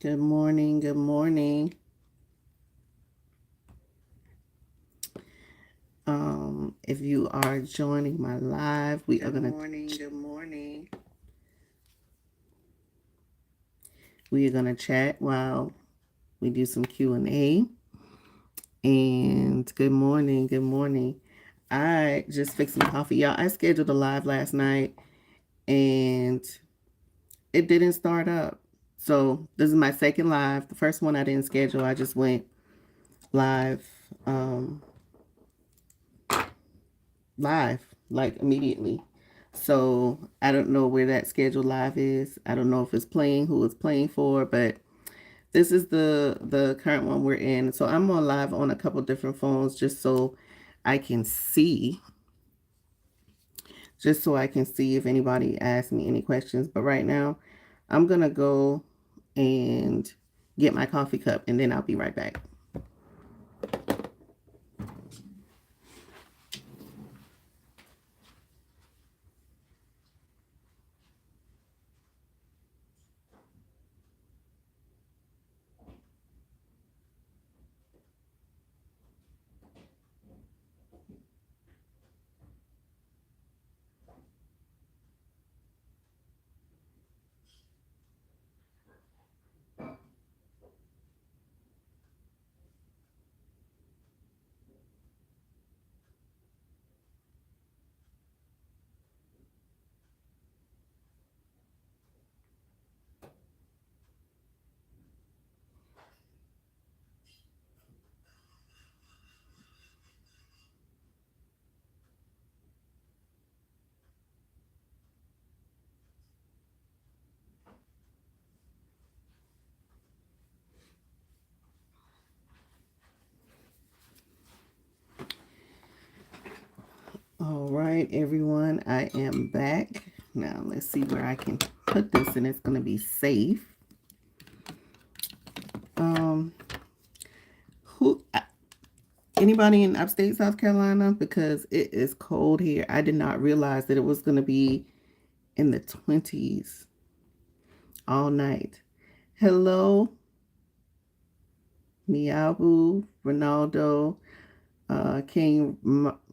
Good morning. Good morning. If you are joining my live, we are gonna. Good morning. Good morning. We are gonna chat while we do some Q&A. And good morning. Good morning. I just fixed some coffee, y'all. I scheduled a live last night, and it didn't start up. So this is my second live. The first one I didn't schedule. I just went live. Live like immediately. So I don't know where that scheduled live is. I don't know if it's playing, who it's playing for, but this is the current one we're in. So I'm on live on a couple different phones I can see, just so I can see if anybody asks me any questions. But right now, I'm gonna go and get my coffee cup, and then I'll be right back. All right, everyone, I am back. Now let's see where I can put this and it's going to be safe. Who anybody in upstate South Carolina? Because it is cold here. I did not realize that it was going to be in the 20s all night. Hello, Miabu, Ronaldo, King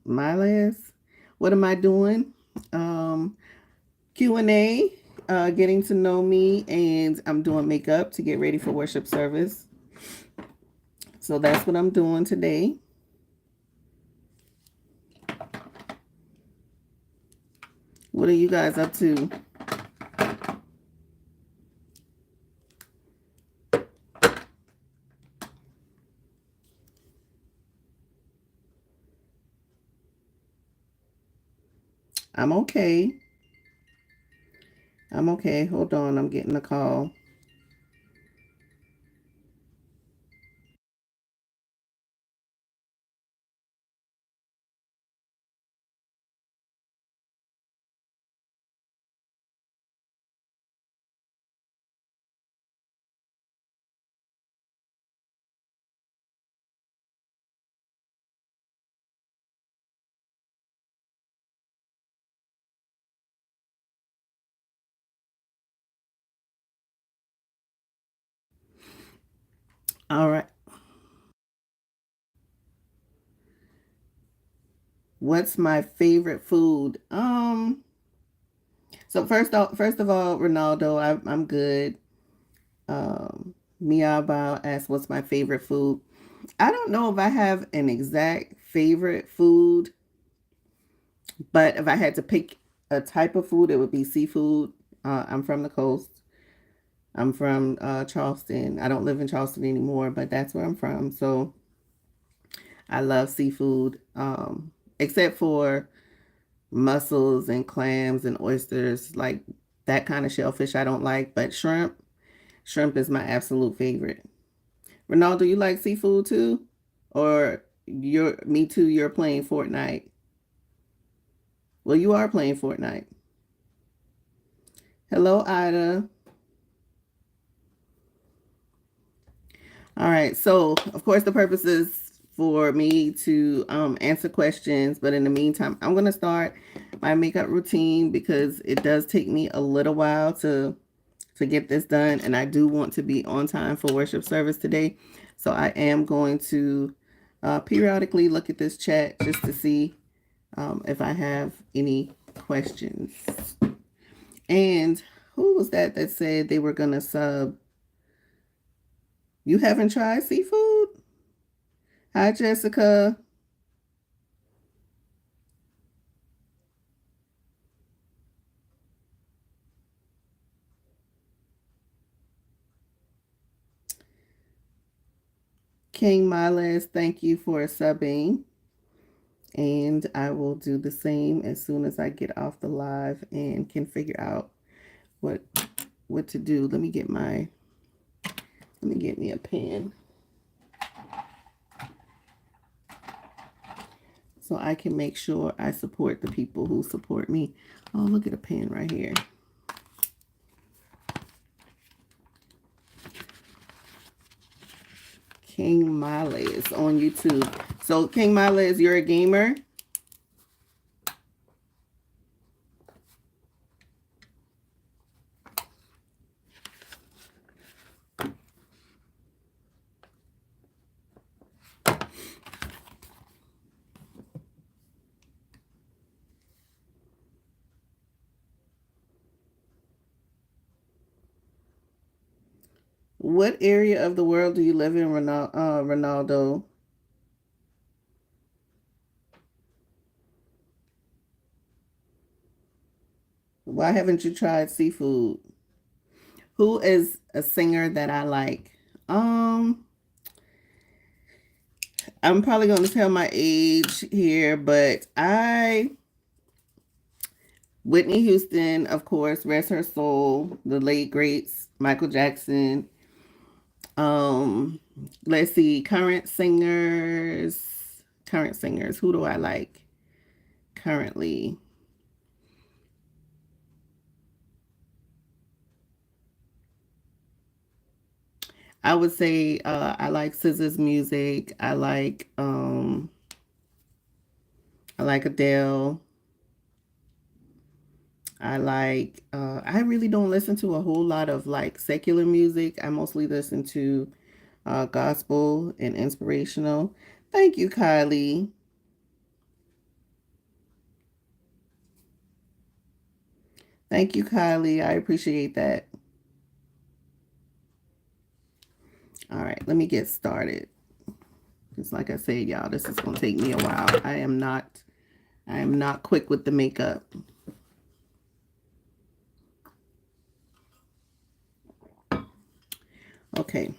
Miles. What am I doing? Q&A, getting to know me, and I'm doing makeup to get ready for worship service. So that's what I'm doing today. What are you guys up to? I'm okay. I'm okay. Hold on. I'm getting a call. All right. What's my favorite food? So first of all, Ronaldo, I'm good. Miaba asked what's my favorite food. I don't know if I have an exact favorite food, but if I had to pick a type of food, it would be seafood. I'm from the coast. I'm from Charleston. I don't live in Charleston anymore, but that's where I'm from. So I love seafood, except for mussels and clams and oysters, like that kind of shellfish I don't like. But shrimp is my absolute favorite. Ronaldo, you like seafood too? Or me too, you're playing Fortnite. Well, you are playing Fortnite. Hello, Ida. All right. So, of course, the purpose is for me to answer questions. But in the meantime, I'm going to start my makeup routine because it does take me a little while to to get this done, and I do want to be on time for worship service today. So I am going to periodically look at this chat just to see if I have any questions. And who was that said they were going to sub? You haven't tried seafood? Hi, Jessica. King Miles, thank you for subbing. And I will do the same as soon as I get off the live and can figure out what to do. Let me get me a pen so I can make sure I support the people who support me. Oh, look at a pen right here. King Miles on YouTube. So King Miles, you're a gamer? What area of the world do you live in, Ronaldo? Why haven't you tried seafood? Who is a singer that I like? I'm probably going to tell my age here, but Whitney Houston, of course, rest her soul, the late greats, Michael Jackson. Um, let's see, current singers. Who do I like currently? I would say I like SZA's music. I like Adele. I really don't listen to a whole lot of like secular music. I mostly listen to gospel and inspirational. Thank you, Kylie. Thank you, Kylie. I appreciate that. All right, let me get started. Just like I said, y'all, this is gonna take me a while. I am not quick with the makeup. Okay.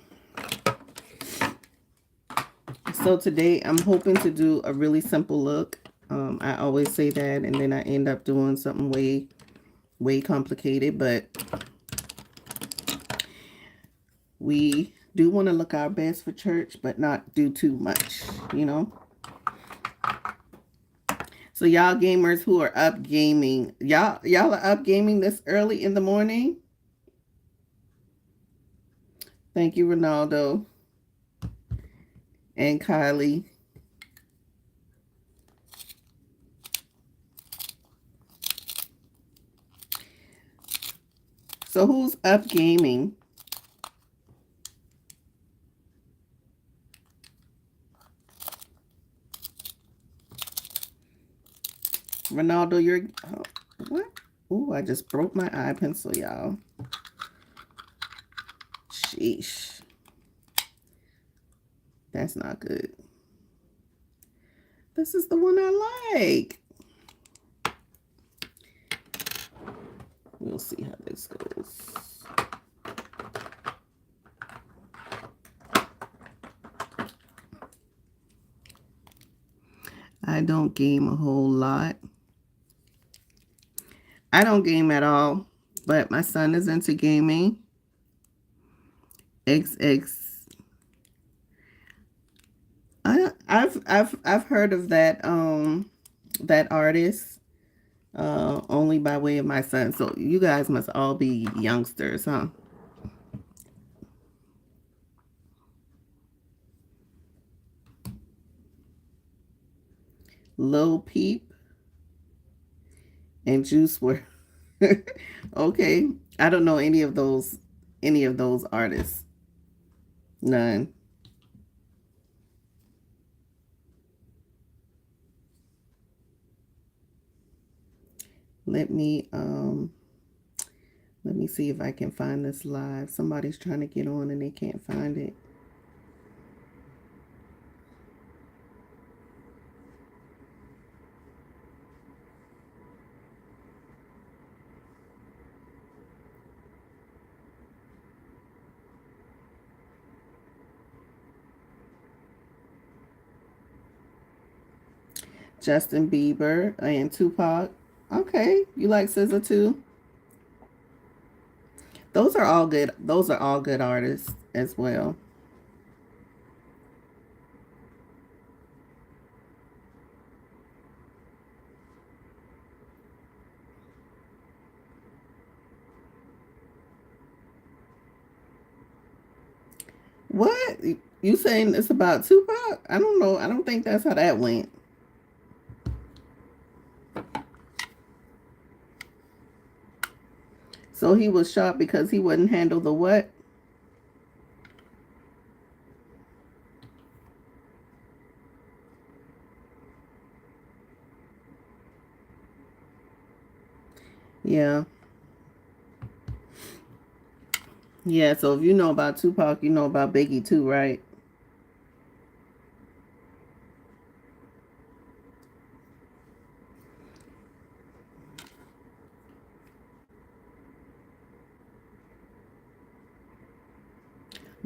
So today I'm hoping to do a really simple look. I always say that, and then I end up doing something way complicated, but we do want to look our best for church, but not do too much, you know? So y'all gamers who are up gaming, y'all are up gaming this early in the morning? Thank you, Ronaldo and Kylie. So who's up gaming? Ronaldo, you're what? Oh, I just broke my eye pencil, y'all. Sheesh. That's not good. This is the one I like. We'll see how this goes. I don't game a whole lot. I don't game at all, but my son is into gaming. XX. I've heard of that artist only by way of my son. So you guys must all be youngsters, huh? Lil Peep and Juice WRLD. Okay. I don't know any of those artists. None. Let me let me see if I can find this live. Somebody's trying to get on and they can't find it. Justin Bieber and Tupac. Okay, you like SZA too? Those are all good. Those are all good artists as well. What? You saying it's about Tupac? I don't know. I don't think that's how that went. So he was shot because he wouldn't handle the what? Yeah. Yeah, so if you know about Tupac, you know about Biggie too, right?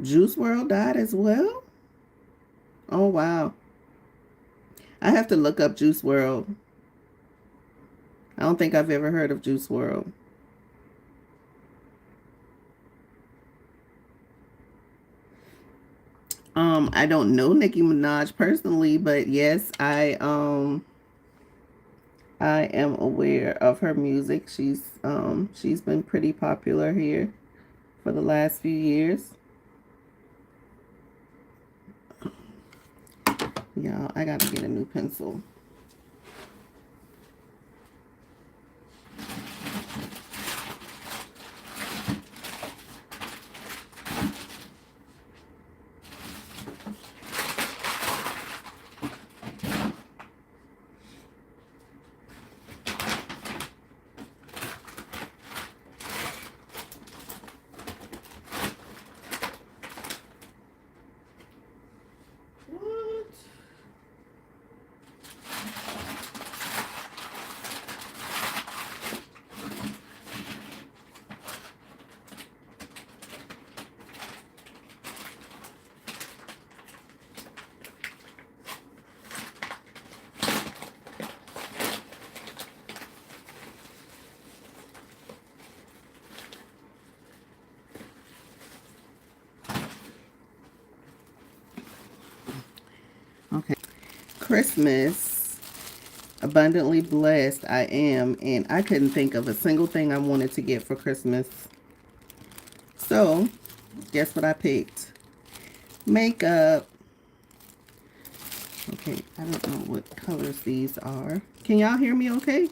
Juice World died as well? Oh wow. I have to look up Juice World. I don't think I've ever heard of Juice World. I don't know Nicki Minaj personally, but yes, I am aware of her music. She's been pretty popular here for the last few years. Y'all, I gotta get a new pencil. What? Okay. Christmas, abundantly blessed I am, and I couldn't think of a single thing I wanted to get for Christmas. So, guess what I picked? Makeup. Okay, I don't know what colors these are. Can y'all hear me okay?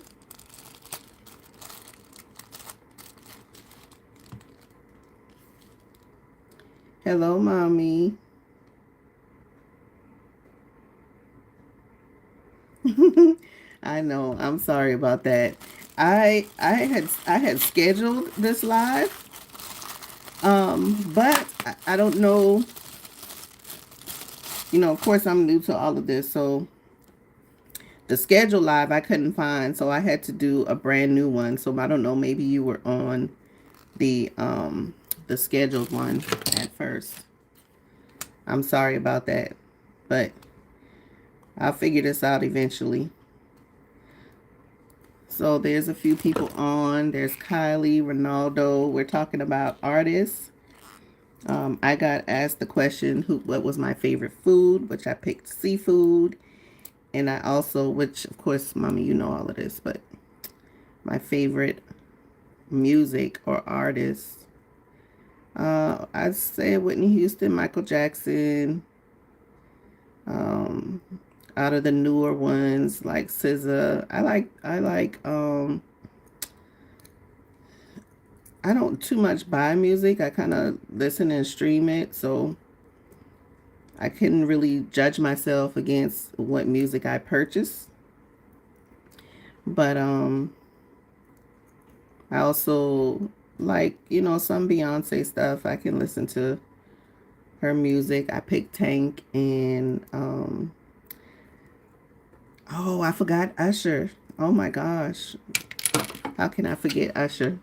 Hello, mommy. I know. I'm sorry about that. I had scheduled this live, but I don't know. Of course, I'm new to all of this, so the schedule live I couldn't find, so I had to do a brand new one. So I don't know. Maybe you were on the scheduled one at first. I'm sorry about that, but I'll figure this out eventually. So there's a few people on. There's Kylie, Ronaldo. We're talking about artists. I got asked the question, what was my favorite food, which I picked seafood. And I also, which of course, mommy, you know all of this, but my favorite music or artist, I'd say Whitney Houston, Michael Jackson. Um, Out of the newer ones like SZA, I like I don't too much buy music. I kind of listen and stream it, so I couldn't really judge myself against what music I purchase. But I also like, some Beyonce stuff. I can listen to her music. I picked Tank and oh, I forgot Usher. Oh my gosh. How can I forget Usher?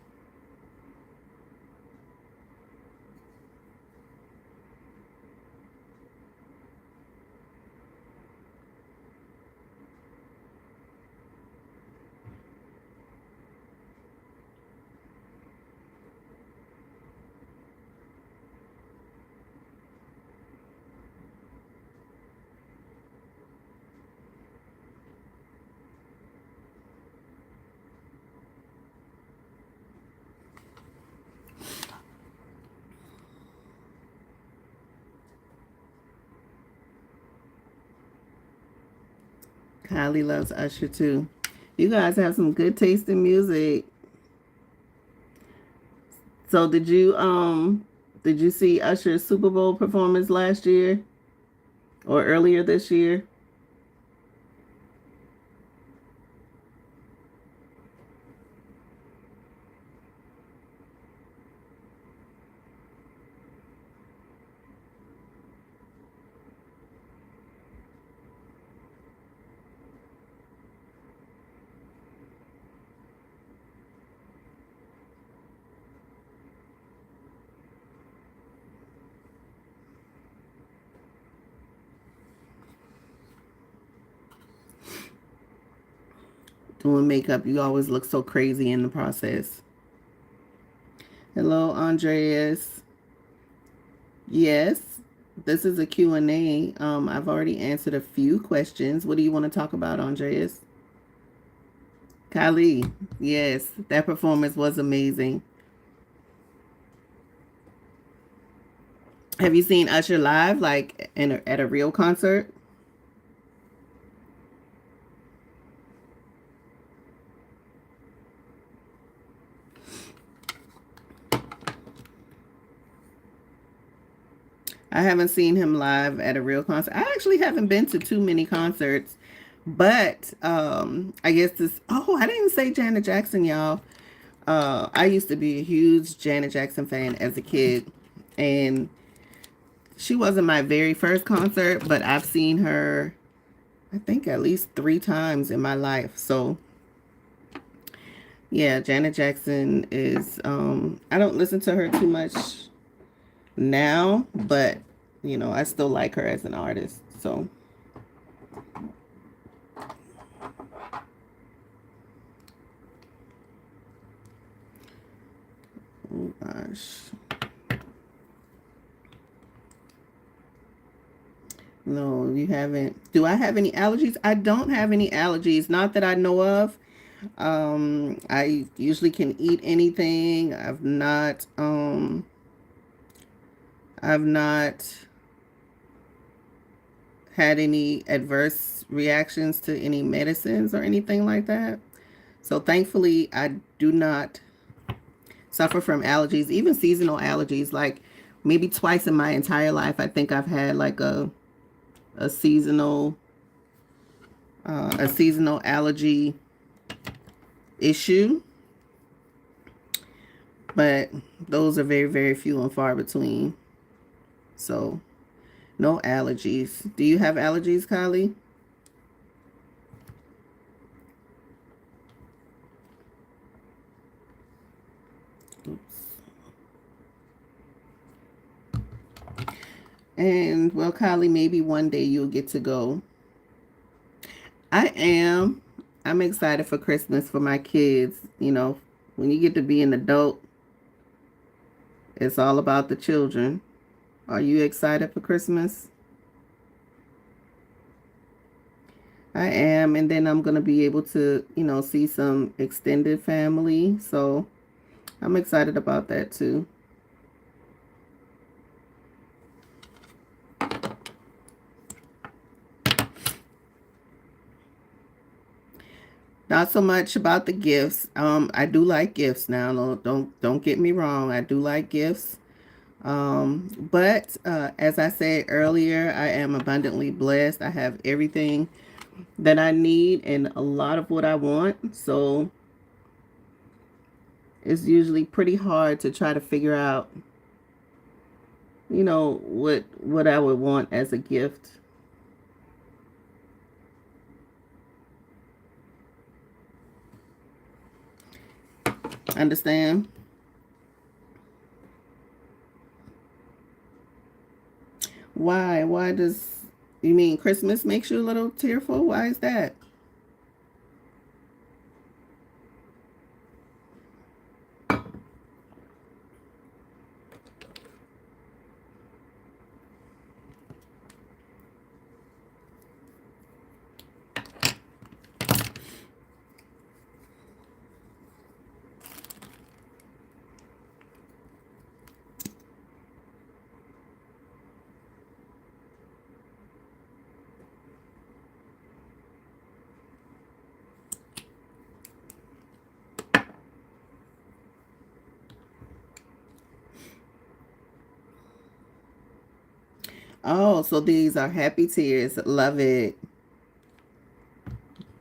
Kylie loves Usher too. You guys have some good taste in music. So did you see Usher's Super Bowl performance last year or earlier this year? Doing makeup, you always look so crazy in the process. Hello, Andreas. Yes, this is a Q&A. I've already answered a few questions. What do you want to talk about, Andreas? Kylie, yes, that performance was amazing. Have you seen Usher live, like at a real concert? I haven't seen him live at a real concert. I actually haven't been to too many concerts, but I guess this. Oh, I didn't say Janet Jackson, y'all. I used to be a huge Janet Jackson fan as a kid, and she wasn't my very first concert, but I've seen her, I think, at least 3 times in my life. So yeah, Janet Jackson is. I don't listen to her too much now, but I still like her as an artist. So, oh gosh. No, you haven't. Do I have any allergies? I don't have any allergies, not that I know of. I usually can eat anything. I've not had any adverse reactions to any medicines or anything like that. So thankfully, I do not suffer from allergies, even seasonal allergies. Like maybe twice in my entire life, I think I've had like a seasonal a seasonal allergy issue, but those are very, very few and far between. So no allergies. Do you have allergies, Kylie? And well, Kylie, maybe one day you'll get to go. I am. I'm excited for Christmas for my kids. When you get to be an adult, it's all about the children. Are you excited for Christmas? I am, and then I'm gonna be able to, see some extended family. So I'm excited about that too. Not so much about the gifts. I do like gifts now. Don't get me wrong. I do like gifts. But as I said earlier, I am abundantly blessed. I have everything that I need and a lot of what I want. So it's usually pretty hard to try to figure out, what I would want as a gift. Understand? Why? Why does you mean Christmas makes you a little tearful? Why is that? Oh, so these are happy tears. Love it.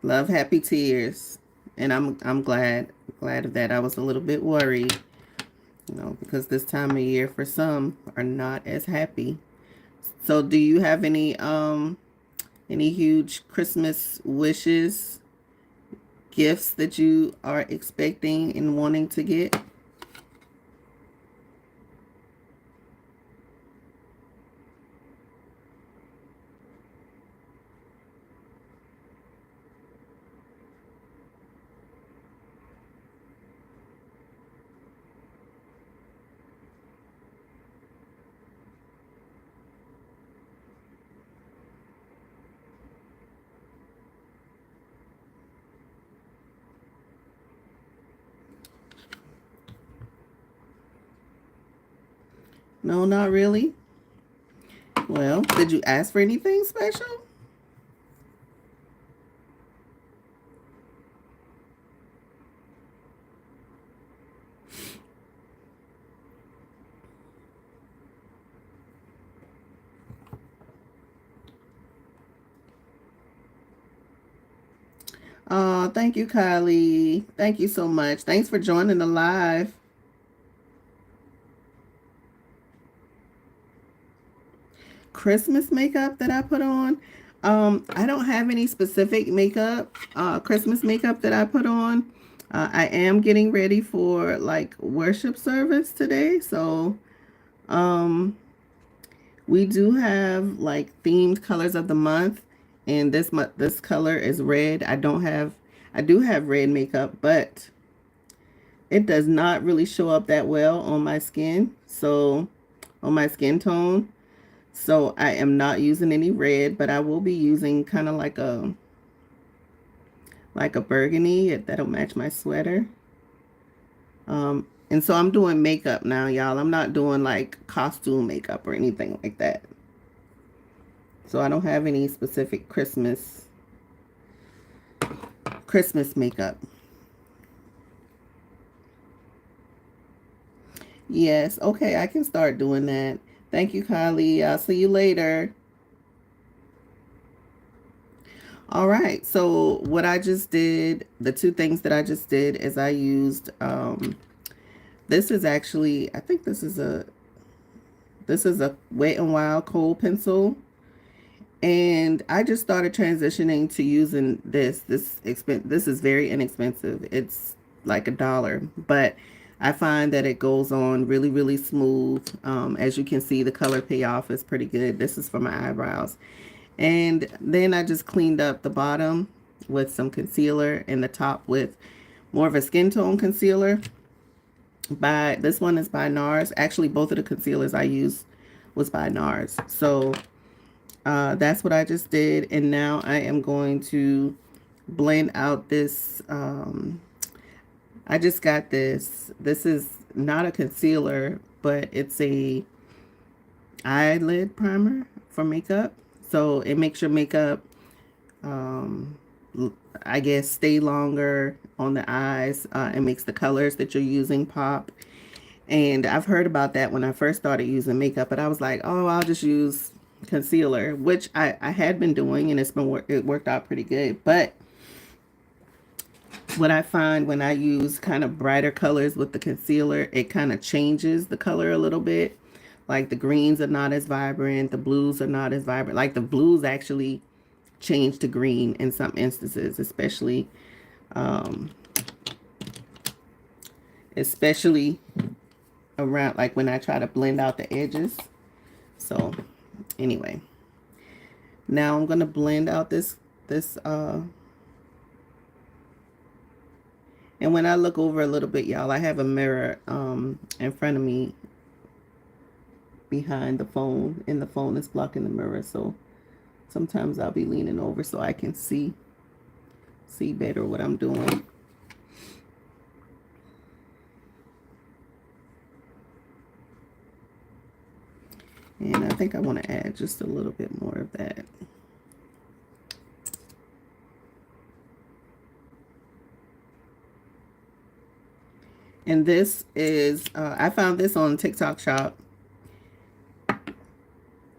Love happy tears. And I'm glad of that. I was a little bit worried, because this time of year for some are not as happy. So do you have any huge Christmas wishes, gifts that you are expecting and wanting to get? No, not really. Well, did you ask for anything special? Oh, thank you, Kylie. Thank you so much. Thanks for joining the live. Christmas makeup that I put on. I don't have any specific makeup, Christmas makeup that I put on. I am getting ready for like worship service today, so um, we do have like themed colors of the month, and this color is red. I do have red makeup, but it does not really show up that well on my skin. So on my skin tone. So I am not using any red, but I will be using kind of like a burgundy that'll match my sweater. And so I'm doing makeup now, y'all. I'm not doing like costume makeup or anything like that. So I don't have any specific Christmas makeup. Yes, okay, I can start doing that. Thank you, Kylie. I'll see you later. All right. So what I just did, the two things that I just did is I used this is actually, I think this is a Wet n Wild kohl pencil, and I just started transitioning to using this is very inexpensive. It's like $1, but I find that it goes on really, really smooth. As you can see, the color payoff is pretty good. This is for my eyebrows. And then I just cleaned up the bottom with some concealer and the top with more of a skin tone concealer. This one is by NARS. Actually, both of the concealers I used was by NARS. So that's what I just did. And now I am going to blend out this. I just got this. This is not a concealer, but it's a eyelid primer for makeup. So it makes your makeup I guess, stay longer on the eyes. It makes the colors that you're using pop. And I've heard about that when I first started using makeup, but I was like, oh, I'll just use concealer, which I had been doing, and it worked out pretty good. But what I find when I use kind of brighter colors with the concealer, it kind of changes the color a little bit. Like the greens are not as vibrant, the blues are not as vibrant. Like the blues actually change to green in some instances, um, especially around like when I try to blend out the edges. So anyway, now I'm gonna blend out this and when I look over a little bit, y'all, I have a mirror in front of me behind the phone, and the phone is blocking the mirror, so sometimes I'll be leaning over so I can see better what I'm doing. And I think I want to add just a little bit more of that. And this is, I found this on TikTok Shop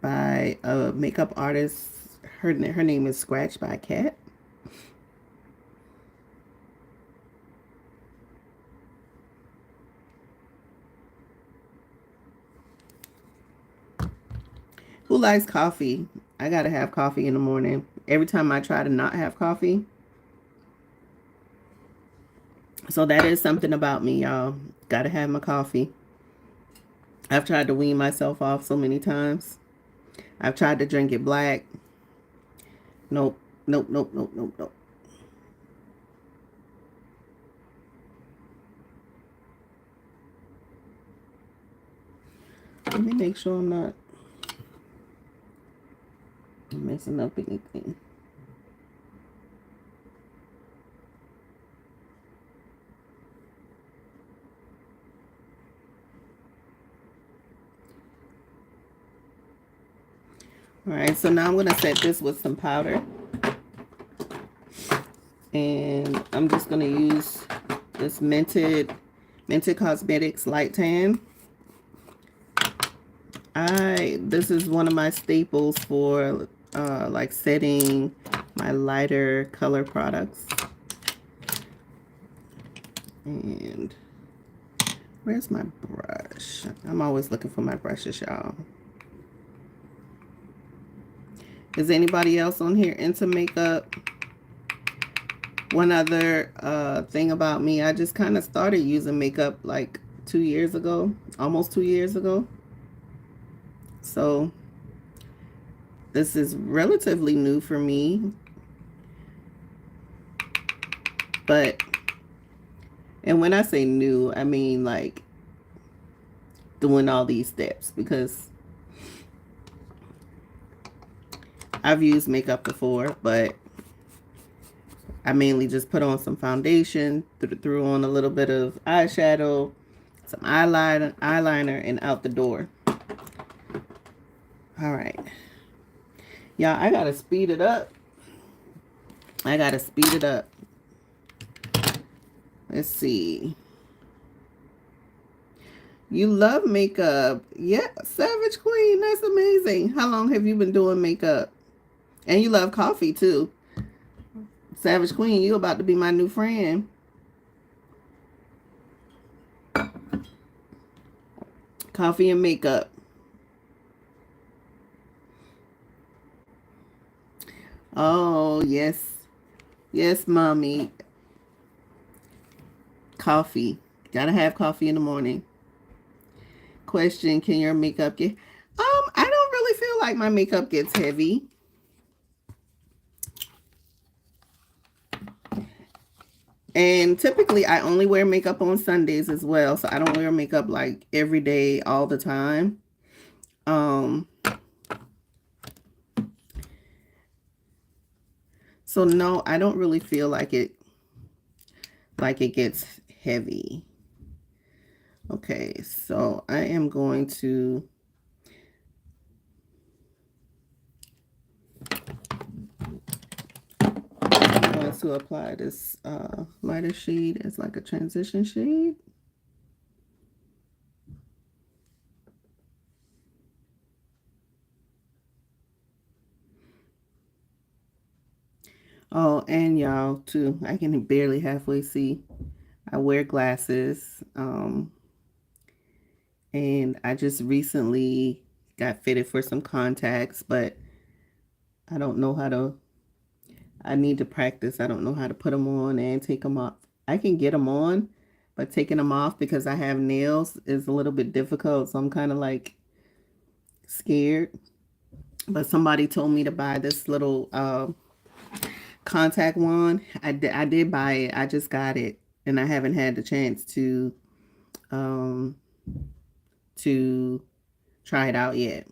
by a makeup artist. Her name is Scratch by Cat. Who likes coffee? I gotta have coffee in the morning. Every time I try to not have coffee. So that is something about me, y'all. Gotta have my coffee. I've tried to wean myself off so many times. I've tried to drink it black. Nope, nope, nope, nope, nope, nope. Let me make sure I'm not messing up anything. All right, so now I'm going to set this with some powder. And I'm just going to use this Mented Cosmetics Light Tan. This is one of my staples for like setting my lighter color products. And where's my brush? I'm always looking for my brushes, y'all. Is anybody else on here into makeup? One other thing about me, I just kind of started using makeup like 2 years ago, almost 2 years ago. So this is relatively new for me. But, and when I say new, I mean like doing all these steps, because I've used makeup before, but I mainly just put on some foundation, threw on a little bit of eyeshadow, some eyeliner, and out the door. All right. Y'all, I gotta speed it up. Let's see. You love makeup. Yeah, Savage Queen. That's amazing. How long have you been doing makeup? And you love coffee, too. Savage Queen, you about to be my new friend. Coffee and makeup. Oh, yes. Yes, mommy. Coffee. Gotta have coffee in the morning. Question, can your makeup get... I don't really feel like my makeup gets heavy. And typically, I only wear makeup on Sundays as well. So I don't wear makeup like every day, all the time. So no, I don't really feel like it gets heavy. Okay, so I am going to... to apply this lighter shade as like a transition shade. Oh, and y'all too, I can barely halfway see. I wear glasses, and I just recently got fitted for some contacts, but I don't know how to. I need to practice. I don't know how to put them on and take them off. I can get them on, but taking them off because I have nails is a little bit difficult. So I'm kind of like scared. But somebody told me to buy this little contact wand. I did buy it. I just got it, and I haven't had the chance um, to try it out yet.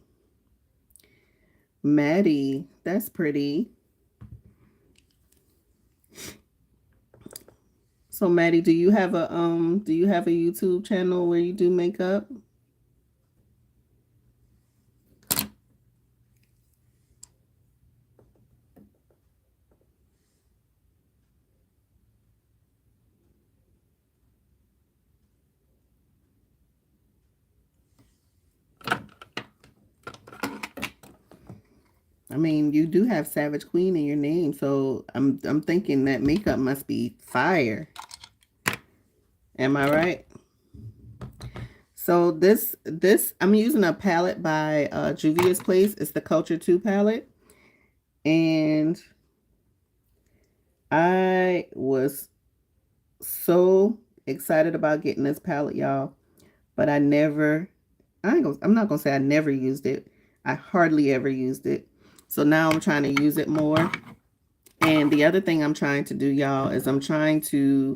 Maddie, that's pretty. So Maddie, do you have a YouTube channel where you do makeup? I mean, you do have Savage Queen in your name, so I'm thinking that makeup must be fire. Am I right? So this I'm using a palette by Juvia's Place. It's the Culture 2 palette. And I was so excited about getting this palette, y'all. But I'm not gonna say I never used it. I hardly ever used it. So now I'm trying to use it more. And the other thing I'm trying to do, y'all, is I'm trying to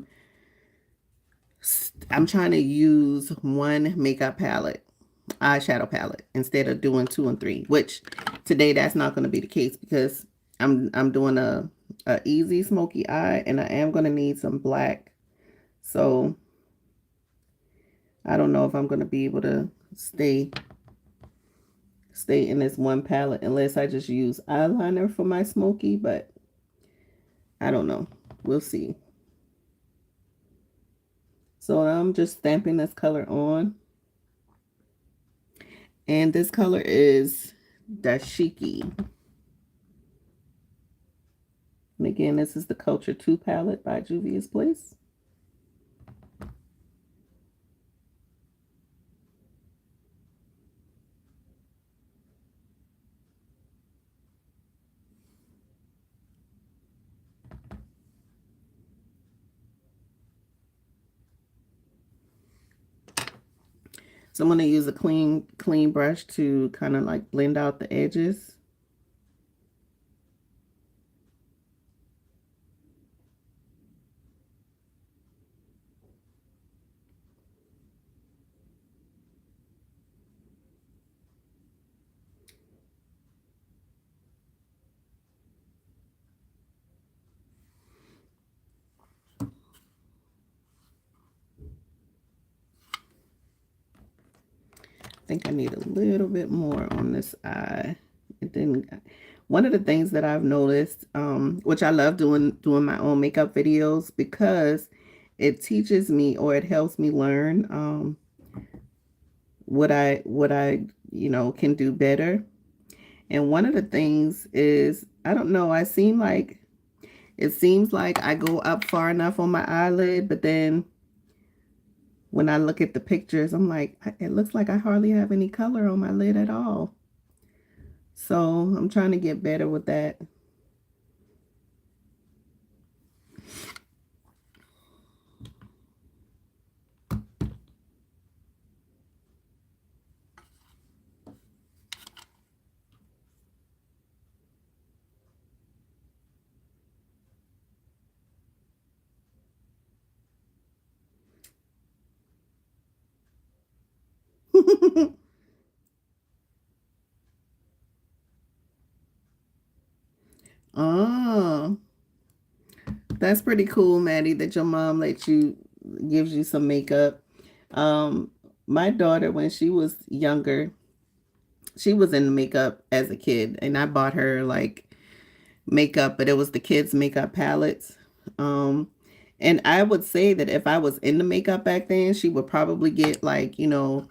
use one makeup palette, eyeshadow palette, instead of doing two and three, which today that's not going to be the case because I'm doing a easy smoky eye, and I am going to need some black. So I don't know if I'm going to be able to stay in this one palette unless I just use eyeliner for my smoky, but I don't know. We'll see. So I'm just stamping this color on. And this color is Dashiki. And again, this is the Culture 2 palette by Juvia's Place. So I'm going to use a clean brush to kind of like blend out the edges. I think I need a little bit more on this eye. It didn't. One of the things that I've noticed, which I love doing my own makeup videos because it teaches me or it helps me learn what I can do better. And one of the things is, I don't know, it seems like I go up far enough on my eyelid, but then when I look at the pictures, I'm like, it looks like I hardly have any color on my lid at all. So I'm trying to get better with that. Oh, that's pretty cool, Maddie, that your mom gives you some makeup. Um, my daughter, when she was younger, she was in makeup as a kid, and I bought her like makeup, but it was the kids' makeup palettes. And I would say that if I was into makeup back then, she would probably get like, you know,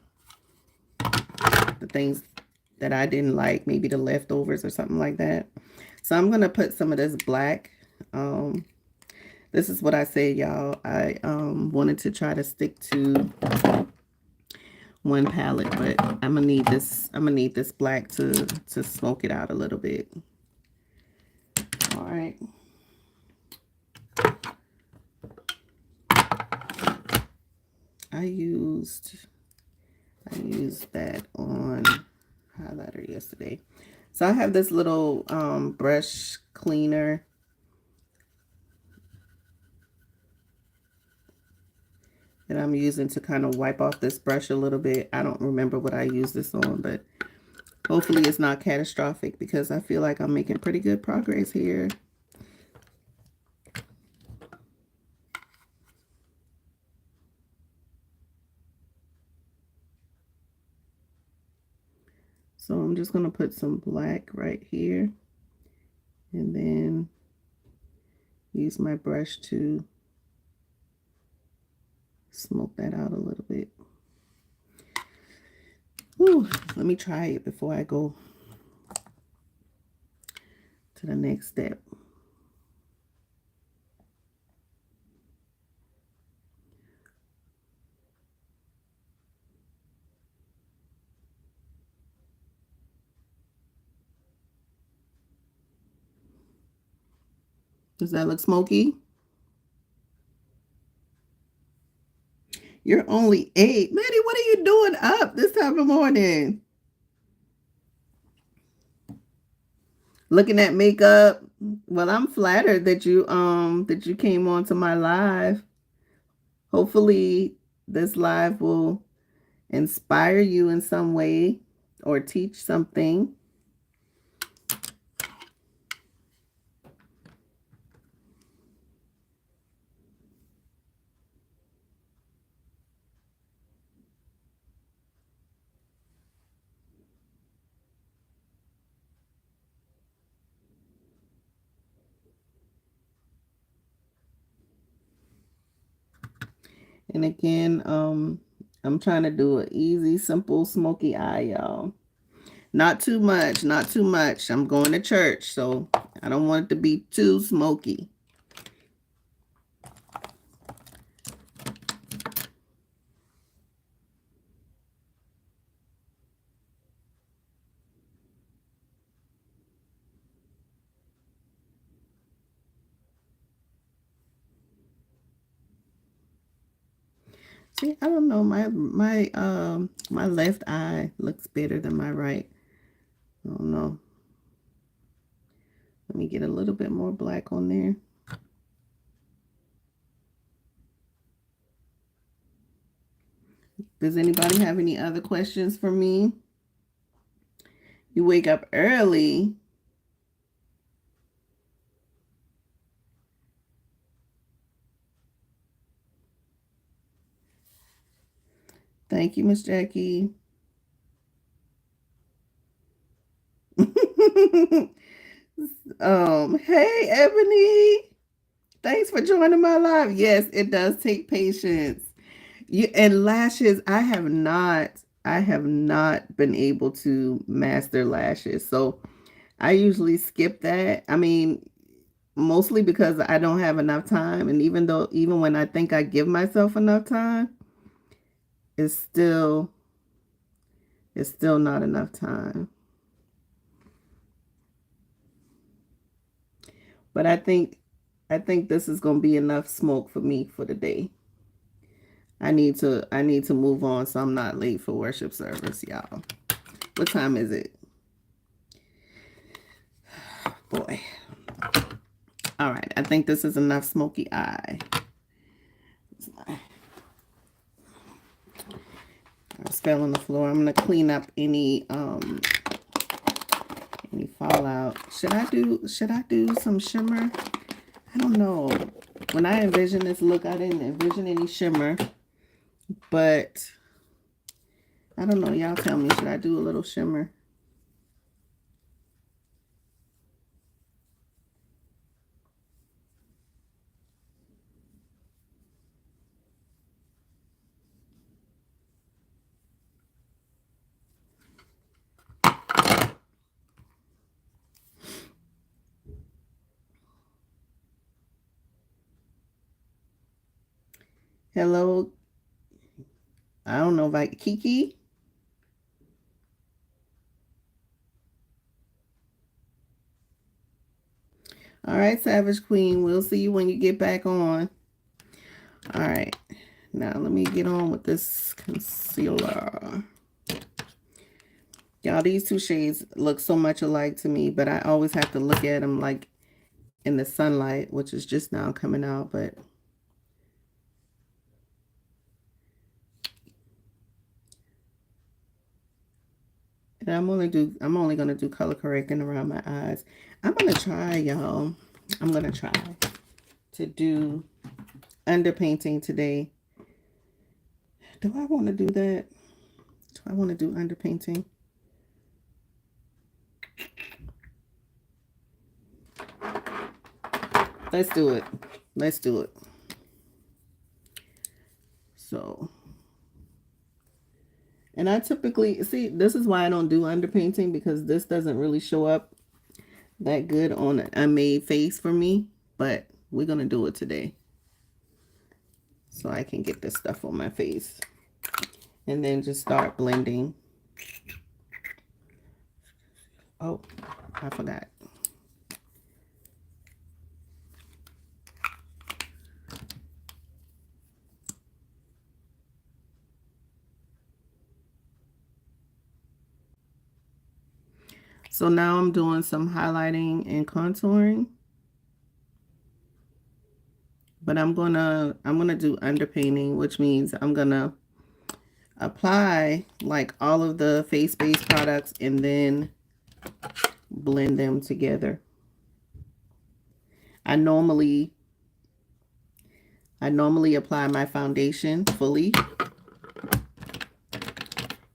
the things that I didn't like, maybe the leftovers or something like that. So I'm going to put some of this black. This is what I said, y'all. I wanted to try to stick to one palette, but I'm gonna need this black to smoke it out a little bit. All right. I used that on highlighter yesterday. So I have this little brush cleaner. That I'm using to kind of wipe off this brush a little bit. I don't remember what I used this on, but hopefully it's not catastrophic because I feel like I'm making pretty good progress here. So I'm just going to put some black right here and then use my brush to smoke that out a little bit. Ooh, let me try it before I go to the next step. Does that look smoky? You're only 8. Maddie, what are you doing up this time of morning? Looking at makeup. Well, I'm flattered that you came on to my live. Hopefully this live will inspire you in some way or teach something. And again, I'm trying to do an easy, simple, smoky eye, y'all. Not too much, not too much. I'm going to church, so I don't want it to be too smoky. See, I don't know. My left eye looks better than my right. I don't know. Let me get a little bit more black on there. Does anybody have any other questions for me? You wake up early. Thank you, Miss Jackie. Hey, Ebony. Thanks for joining my live. Yes, it does take patience. And lashes, I have not been able to master lashes. So I usually skip that. I mean, mostly because I don't have enough time. And even when I think I give myself enough time, it's still not enough time. But I think this is gonna be enough smoke for me for the day. I need to move on so I'm not late for worship service, y'all. What time is it? Boy. All right, I think this is enough smoky eye. I fell on the floor. I'm gonna clean up any fallout. Should I do some shimmer? I don't know. When I envision this look, I didn't envision any shimmer, but I don't know. Y'all tell me, should I do a little shimmer? Hello. I don't know if I Kiki. All right, Savage Queen. We'll see you when you get back on. All right. Now let me get on with this concealer. Y'all, these two shades look so much alike to me, but I always have to look at them like in the sunlight, which is just now coming out, but and I'm only gonna do color correcting around my eyes. I'm gonna try, y'all. I'm gonna try to do underpainting today. Do I want to do that? Do I want to do underpainting? Let's do it. Let's do it. So, and I typically, see, this is why I don't do underpainting, because this doesn't really show up that good on a made face for me, but we're going to do it today so I can get this stuff on my face and then just start blending. Oh, I forgot. So now I'm doing some highlighting and contouring. But I'm gonna do underpainting, which means I'm gonna apply like all of the face-based products and then blend them together. I normally apply my foundation fully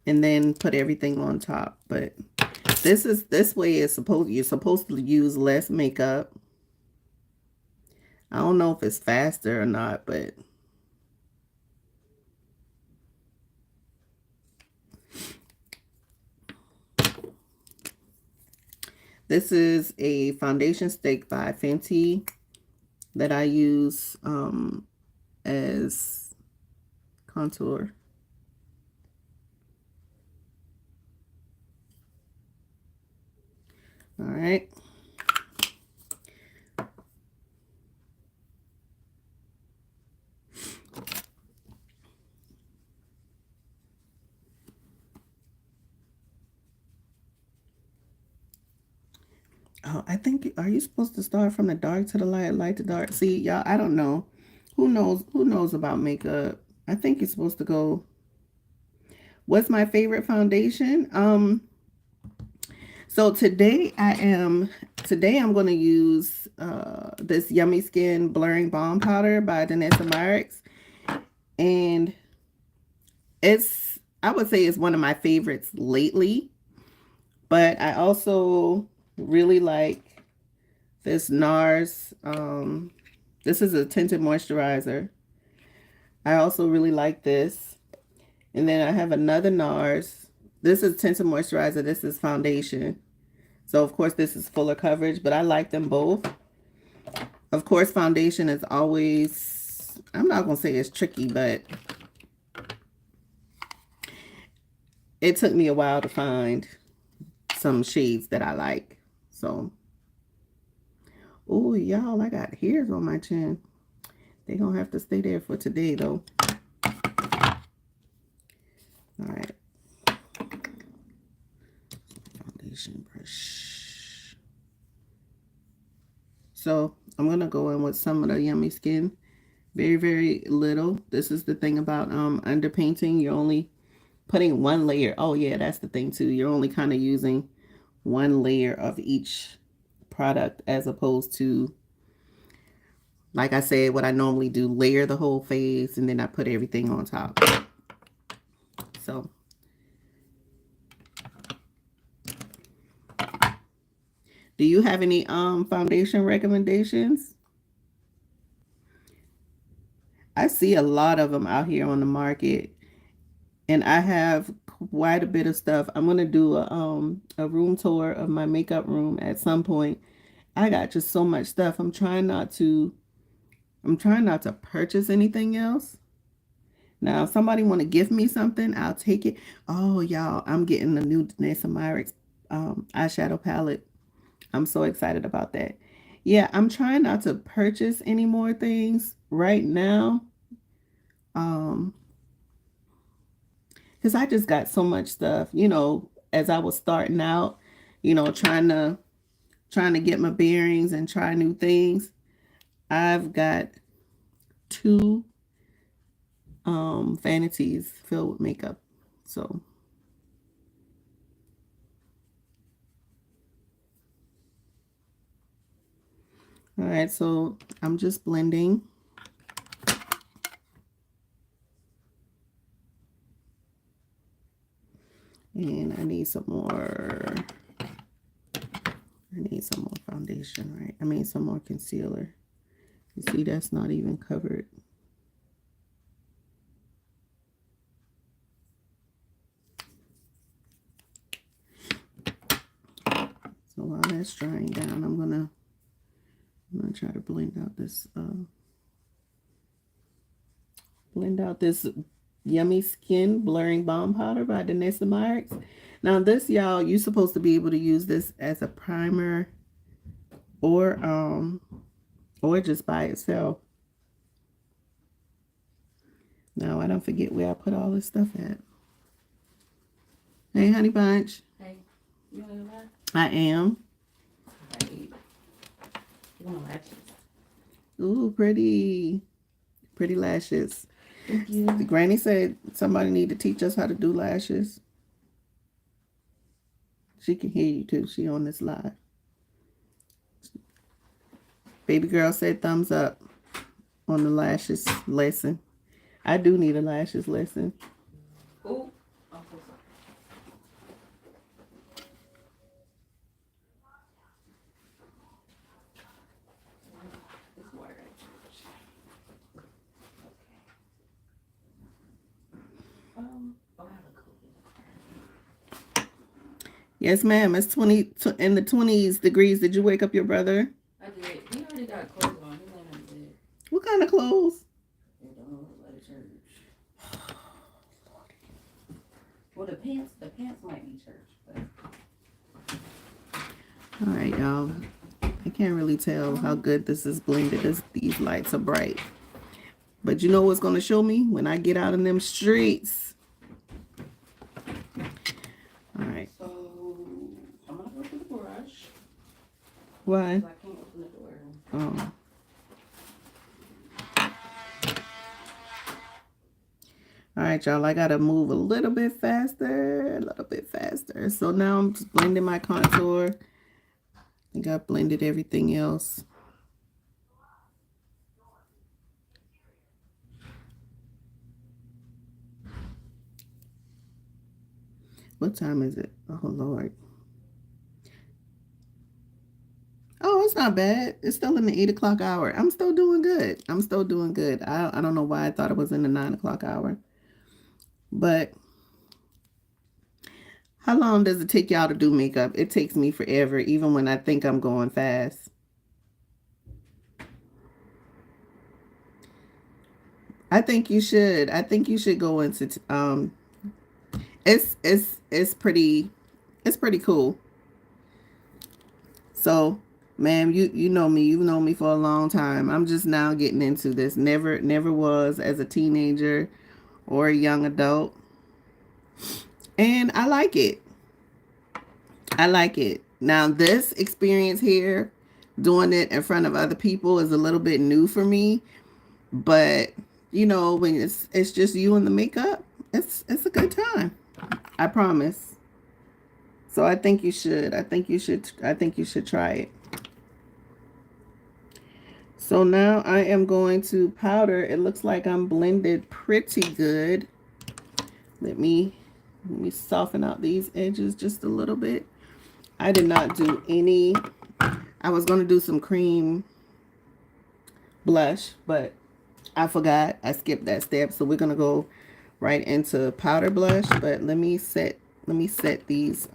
and then put everything on top, but this way is you're supposed to use less makeup. I don't know if it's faster or not, but this is a foundation stick by Fenty that I use as contour. All right. Oh, I think, are you supposed to start from the dark to the light, light to dark? See, y'all, I don't know. Who knows about makeup? I think you're supposed to go. What's my favorite foundation? So today I'm going to use this Yummy Skin Blurring Balm Powder by Danessa Myricks. And I would say it's one of my favorites lately. But I also really like this NARS. This is a tinted moisturizer. I also really like this. And then I have another NARS. This is tinted moisturizer. This is foundation. So, of course, this is fuller coverage, but I like them both. Of course, foundation is always, I'm not going to say it's tricky, but it took me a while to find some shades that I like. So, oh, y'all, I got hairs on my chin. They're going to have to stay there for today, though. All right. Foundation brush. So, I'm going to go in with some of the Yummy Skin. Very, very little. This is the thing about underpainting. You're only putting one layer. Oh, yeah, that's the thing, too. You're only kind of using one layer of each product as opposed to, like I said, what I normally do, layer the whole face and then I put everything on top. So, do you have any foundation recommendations? I see a lot of them out here on the market, and I have quite a bit of stuff. I'm gonna do a room tour of my makeup room at some point. I got just so much stuff. I'm trying not to purchase anything else. Now, if somebody want to give me something, I'll take it. Oh, y'all, I'm getting the new Danessa Myricks eyeshadow palette. I'm so excited about that. Yeah, I'm trying not to purchase any more things right now. Because I just got so much stuff, as I was starting out, trying to get my bearings and try new things. I've got two vanities filled with makeup. So all right, so I'm just blending. And I need some more foundation, right? I mean some more concealer. You see that's not even covered. So while that's drying down, I'm gonna try to blend out this Yummy Skin Blurring Balm Powder by Danessa Myricks. Now this, y'all, you're supposed to be able to use this as a primer or just by itself. Now I don't forget where I put all this stuff at. Hey, honey bunch. Hey, you want to laugh? I am. Right. You want lashes? Ooh, pretty lashes. Thank you. The granny said somebody need to teach us how to do lashes. She can hear you too. She on this live. Baby girl said thumbs up on the lashes lesson. I do need a lashes lesson. Oh, I'm so sorry. This water at church. Okay. I have a cool. Yes, ma'am. It's 20 in the 20s degrees. Did you wake up your brother? I did. He already got clothes on. He went in bed. What kind of clothes? They don't look like church. Well, the pants might be church, but. All right, y'all. I can't really tell how good this is blended. These lights are bright. But you know what's going to show me when I get out in them streets? All right. So, I'm going to go to the garage. Why? I can't open the door. Oh. All right, y'all. I got to move a little bit faster. So now I'm just blending my contour. I think I blended everything else. What time is it? Oh, Lord. Oh, it's not bad. It's still in the 8 o'clock hour. I'm still doing good. I don't know why I thought it was in the 9 o'clock hour. But how long does it take y'all to do makeup? It takes me forever, even when I think I'm going fast. I think you should go into it's pretty cool. So, ma'am, you know me. You've known me for a long time. I'm just now getting into this. Never was as a teenager or a young adult. And I like it. Now, this experience here, doing it in front of other people, is a little bit new for me. But, when it's just you and the makeup, it's a good time. I promise. So I think you should. I think you should try it. So now I am going to powder. It looks like I'm blended pretty good. Let me soften out these edges just a little bit. I did not do any. I was going to do some cream blush, but I forgot. I skipped that step. So we're going to go right into powder blush, but let me set these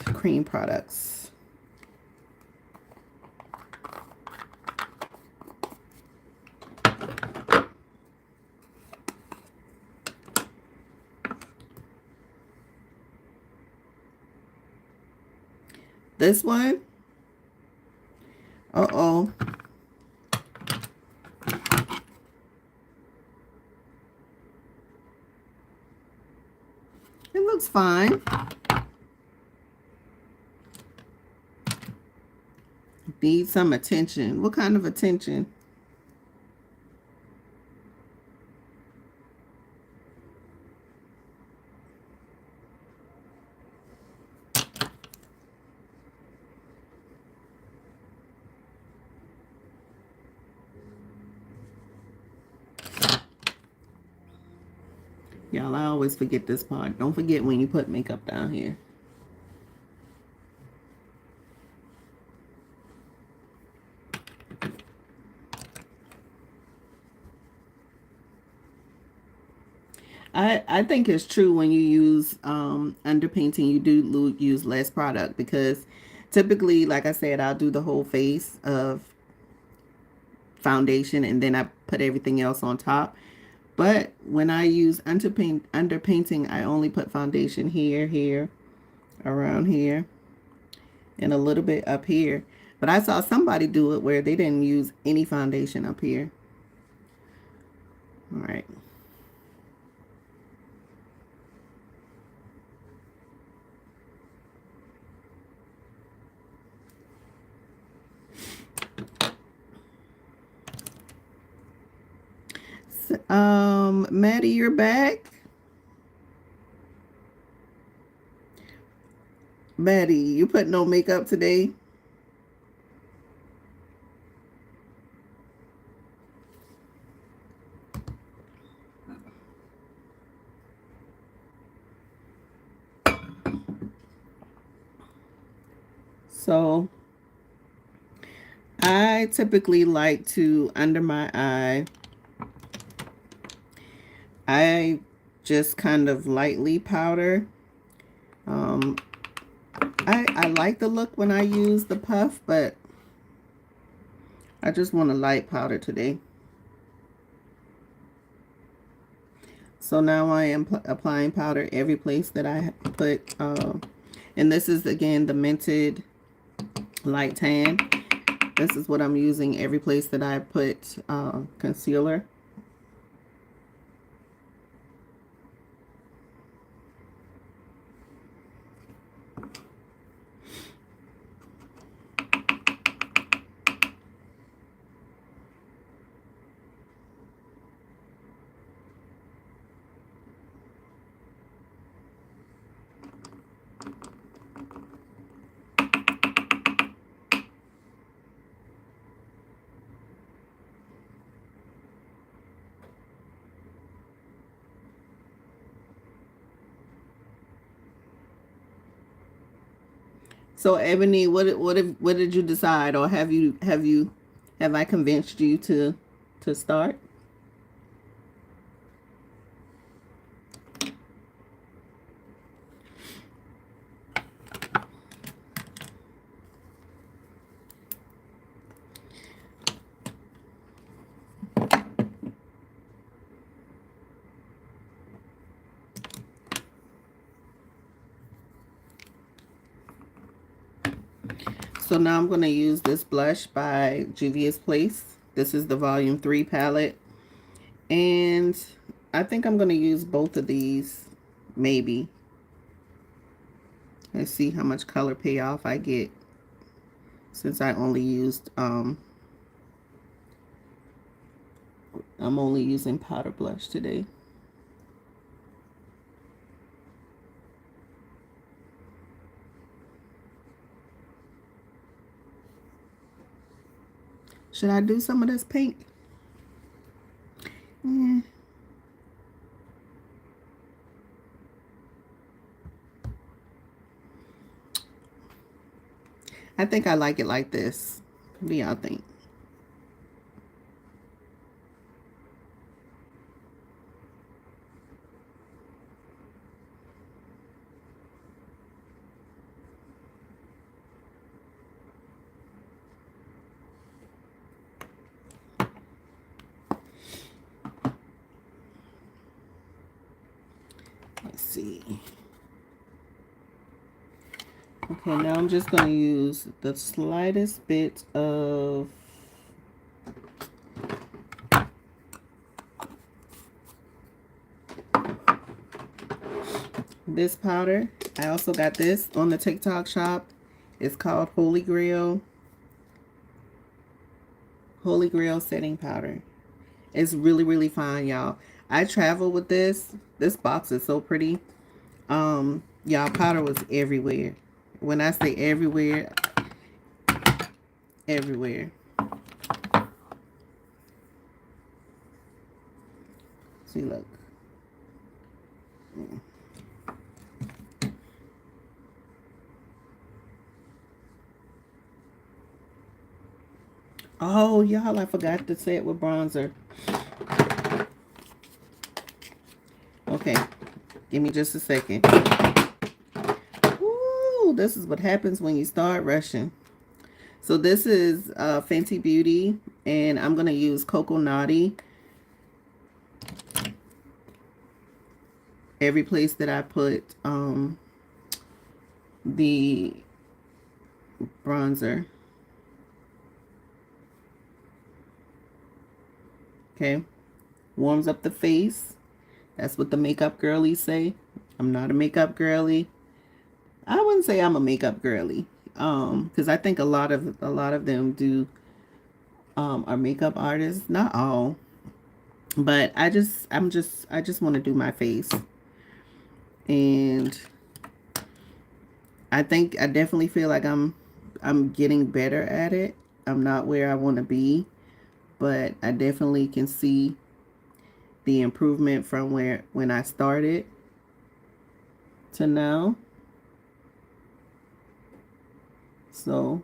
cream products. This one. Uh-oh. It looks fine. Need some attention. What kind of attention? Y'all, I always forget this part. Don't forget when you put makeup down here. I think it's true when you use underpainting, you do use less product because typically, like I said, I'll do the whole face of foundation and then I put everything else on top. But when I use underpainting, I only put foundation here, here, around here, and a little bit up here. But I saw somebody do it where they didn't use any foundation up here. All right. Maddie, you're back. Maddie, you put no makeup today? So I typically like to, under my eye, I just kind of lightly powder. I like the look when I use the puff, but I just want a light powder today. So now I am applying powder every place that I put, and this is again the Mented Light Tan. This is what I'm using every place that I put concealer. So Ebony, what did you decide, or have I convinced you to start? So now I'm going to use this blush by Juvia's Place. This is the Volume 3 palette. And I think I'm going to use both of these, maybe. Let's see how much color payoff I get since I only used, I'm only using powder blush today. Should I do some of this pink? Yeah. I think I like it like this. What do y'all think? Let's see. Okay, now I'm just going to use the slightest bit of this powder. I also got this on the TikTok shop. It's called Holy Grail setting powder. It's really, really fine, y'all. I travel with this. This box is so pretty. Y'all, powder was everywhere. When I say everywhere, everywhere. See, look. Oh, y'all, I forgot to say it with bronzer. Okay, give me just a second. Ooh, this is what happens when you start rushing. So this is Fenty Beauty, and I'm going to use Cocoa Naughty. Every place that I put the bronzer. Okay, warms up the face. That's what the makeup girlies say. I'm not a makeup girly. I wouldn't say I'm a makeup girly. Because I think a lot of them do are makeup artists. Not all. But I just want to do my face. And I think I definitely feel like I'm getting better at it. I'm not where I want to be, but I definitely can see the improvement from when I started to now. So,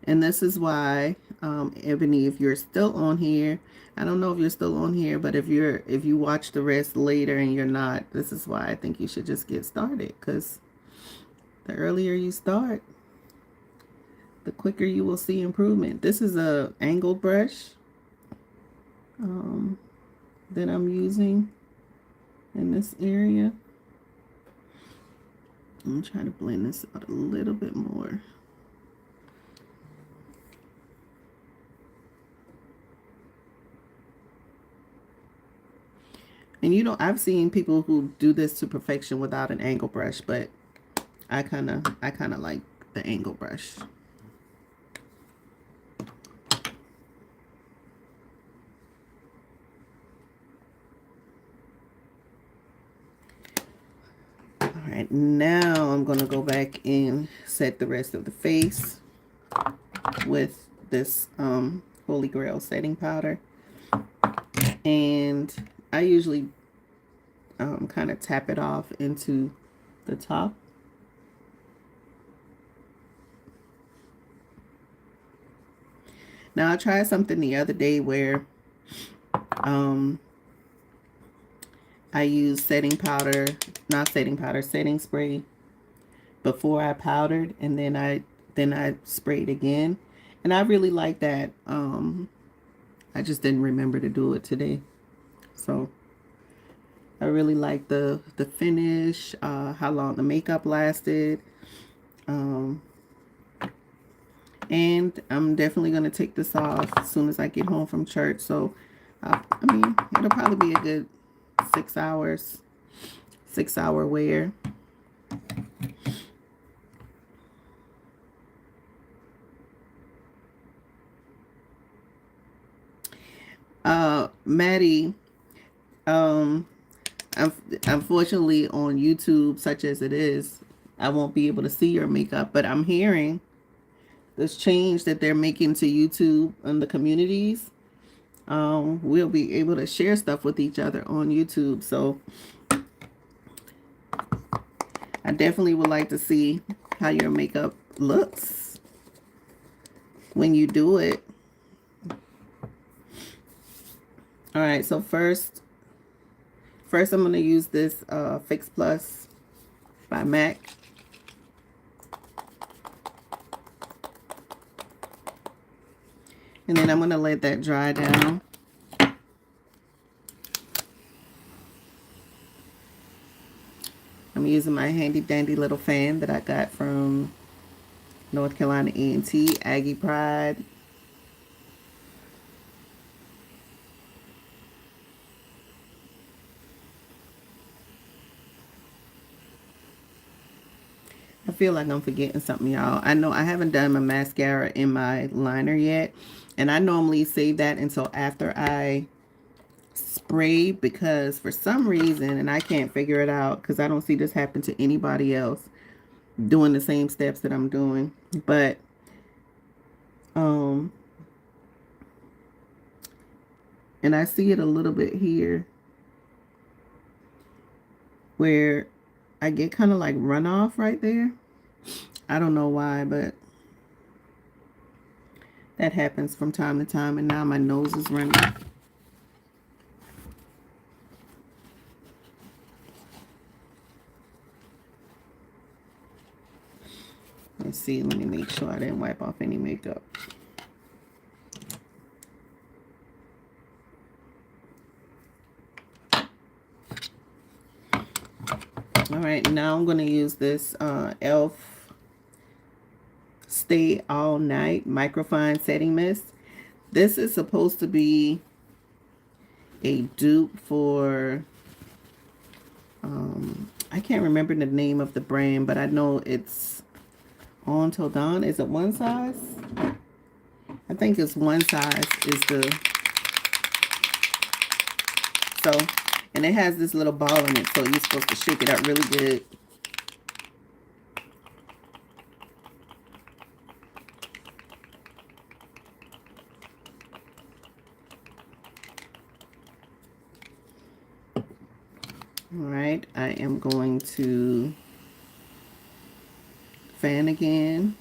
and this is why, Ebony, if you're still on here, I don't know if you're still on here, but if you watch the rest later and you're not, this is why I think you should just get started, because the earlier you start, the quicker you will see improvement. This is a angled brush that I'm using in this area. I'm trying to blend this out a little bit more. And you know, I've seen people who do this to perfection without an angle brush, but I kind of like the angle brush. All right, now I'm going to go back and set the rest of the face with this Holy Grail setting powder. And I usually kind of tap it off into the top. Now, I tried something the other day where I used setting spray before I powdered, and then I sprayed again. And I really like that. I just didn't remember to do it today. So I really like the finish, how long the makeup lasted. And I'm definitely going to take this off as soon as I get home from church. So, I mean, it'll probably be a good 6 hours, 6-hour wear. Maddie, unfortunately on YouTube, such as it is, I won't be able to see your makeup, but I'm hearing this change that they're making to YouTube and the communities. We'll be able to share stuff with each other on YouTube. So I definitely would like to see how your makeup looks when you do it. All right, so first I'm going to use this Fix Plus by MAC. And then I'm going to let that dry down. I'm using my handy dandy little fan that I got from North Carolina A&T, Aggie Pride. I feel like I'm forgetting something, y'all. I know I haven't done my mascara in my liner yet. And I normally save that until after I spray, because for some reason, and I can't figure it out because I don't see this happen to anybody else doing the same steps that I'm doing. But um and I see it a little bit here where I get kind of like runoff right there. I don't know why, but that happens from time to time, and now my nose is running. Let's see, let me make sure I didn't wipe off any makeup. All right, now I'm going to use this e.l.f. Stay All Night Microfine Setting Mist. This is supposed to be a dupe for, I can't remember the name of the brand, but I know it's On Till Dawn. Is it One Size? I think it's One Size is the, so, and it has this little ball in it, so you're supposed to shake it up really good. All right, I am going to fan again.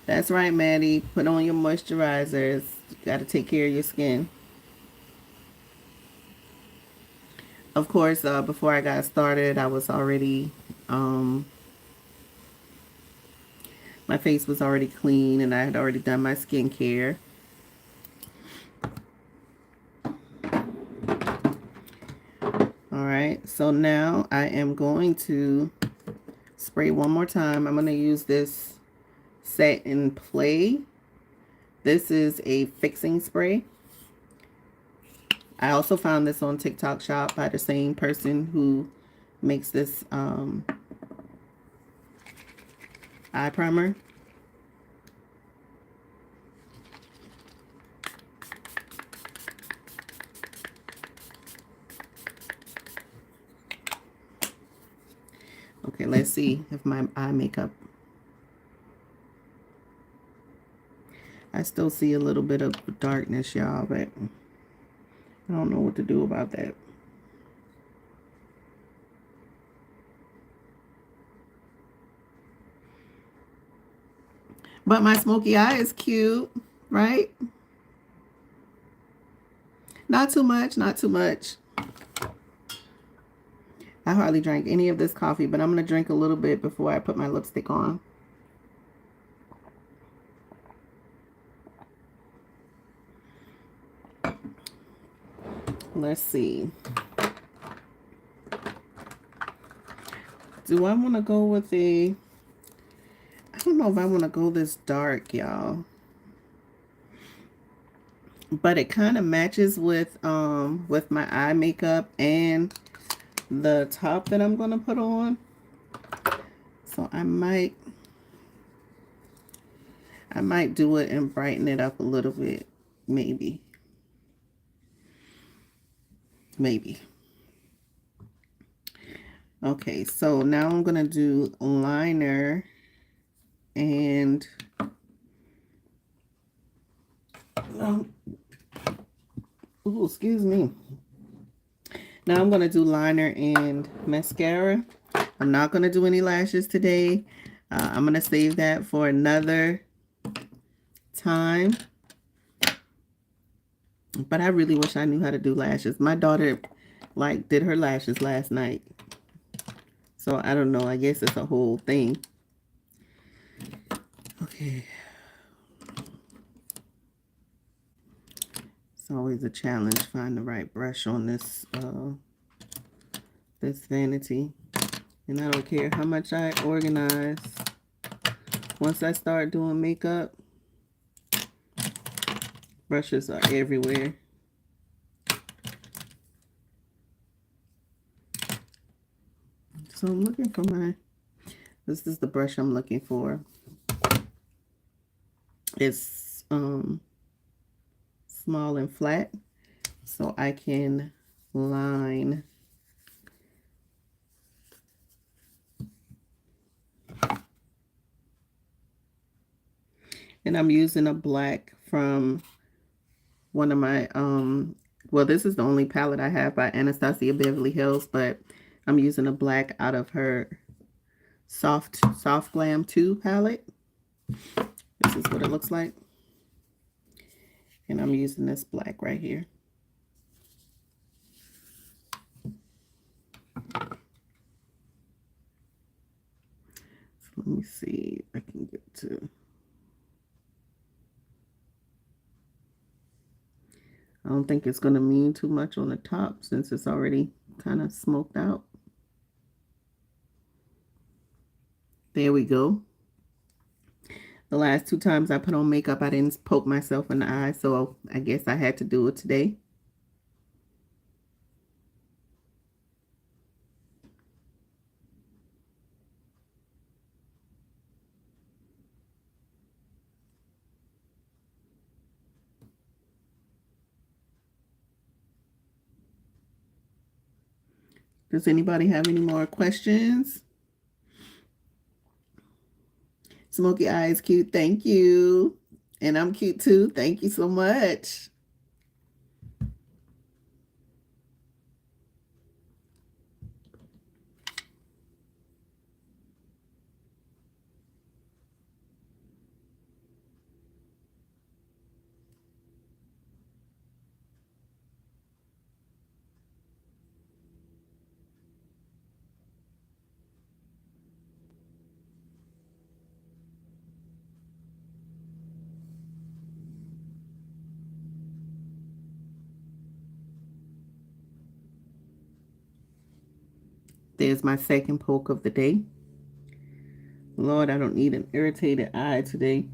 That's right, Maddie. Put on your moisturizers. You got to take care of your skin. Of course, before I got started, I was already, my face was already clean, and I had already done my skincare. All right, so now I am going to spray one more time. I'm going to use this Set and Play. This is a fixing spray. I also found this on TikTok Shop by the same person who makes this eye primer. Okay, let's see if my eye makeup. I still see a little bit of darkness, y'all, but I don't know what to do about that. But my smoky eye is cute, right? Not too much, not too much. I hardly drank any of this coffee, but I'm going to drink a little bit before I put my lipstick on. Let's see. Do I want to go with a... I don't know if I want to go this dark, y'all. But it kind of matches with my eye makeup and the top that I'm going to put on. So I might do it and brighten it up a little bit, maybe. Okay, so now I'm going to do liner and ooh, excuse me. Now I'm going to do liner and mascara. I'm not going to do any lashes today. I'm going to save that for another time. But I really wish I knew how to do lashes. My daughter, like, did her lashes last night. So I don't know. I guess it's a whole thing. Okay. It's always a challenge, find the right brush on this this vanity. And I don't care how much I organize. Once I start doing makeup, brushes are everywhere. So I'm looking for this is the brush I'm looking for. It's small and flat, so I can line. And I'm using a black from one of my well, this is the only palette I have by Anastasia Beverly Hills, but I'm using a black out of her soft glam 2 palette. This is what it looks like. And I'm using this black right here. So let me see if I can get to. I don't think it's going to mean too much on the top since it's already kind of smoked out. There we go. The last 2 times I put on makeup, I didn't poke myself in the eye, so I guess I had to do it today. Does anybody have any more questions? Smoky eyes, cute. Thank you. And I'm cute too. Thank you so much. There's my second poke of the day. Lord, I don't need an irritated eye today.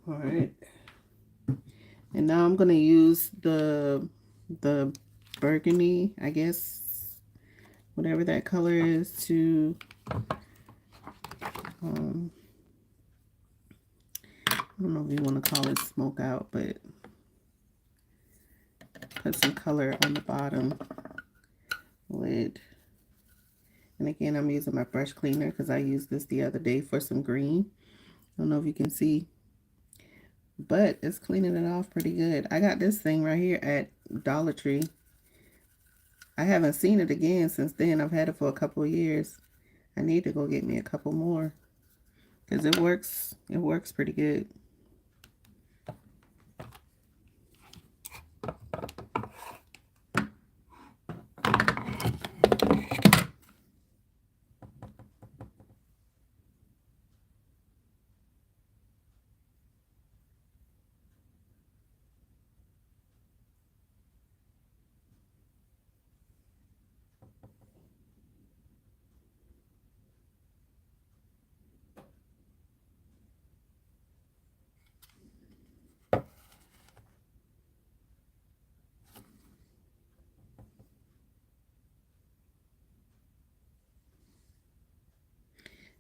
All right. And now I'm going to use the burgundy, I guess, whatever that color is, to I don't know if you want to call it smoke out, but put some color on the bottom lid. And again, I'm using my brush cleaner because I used this the other day for some green. I don't know if you can see, but it's cleaning it off pretty good. I got this thing right here at Dollar Tree. I haven't seen it again since then. I've had it for a couple of years. I need to go get me a couple more because it works pretty good.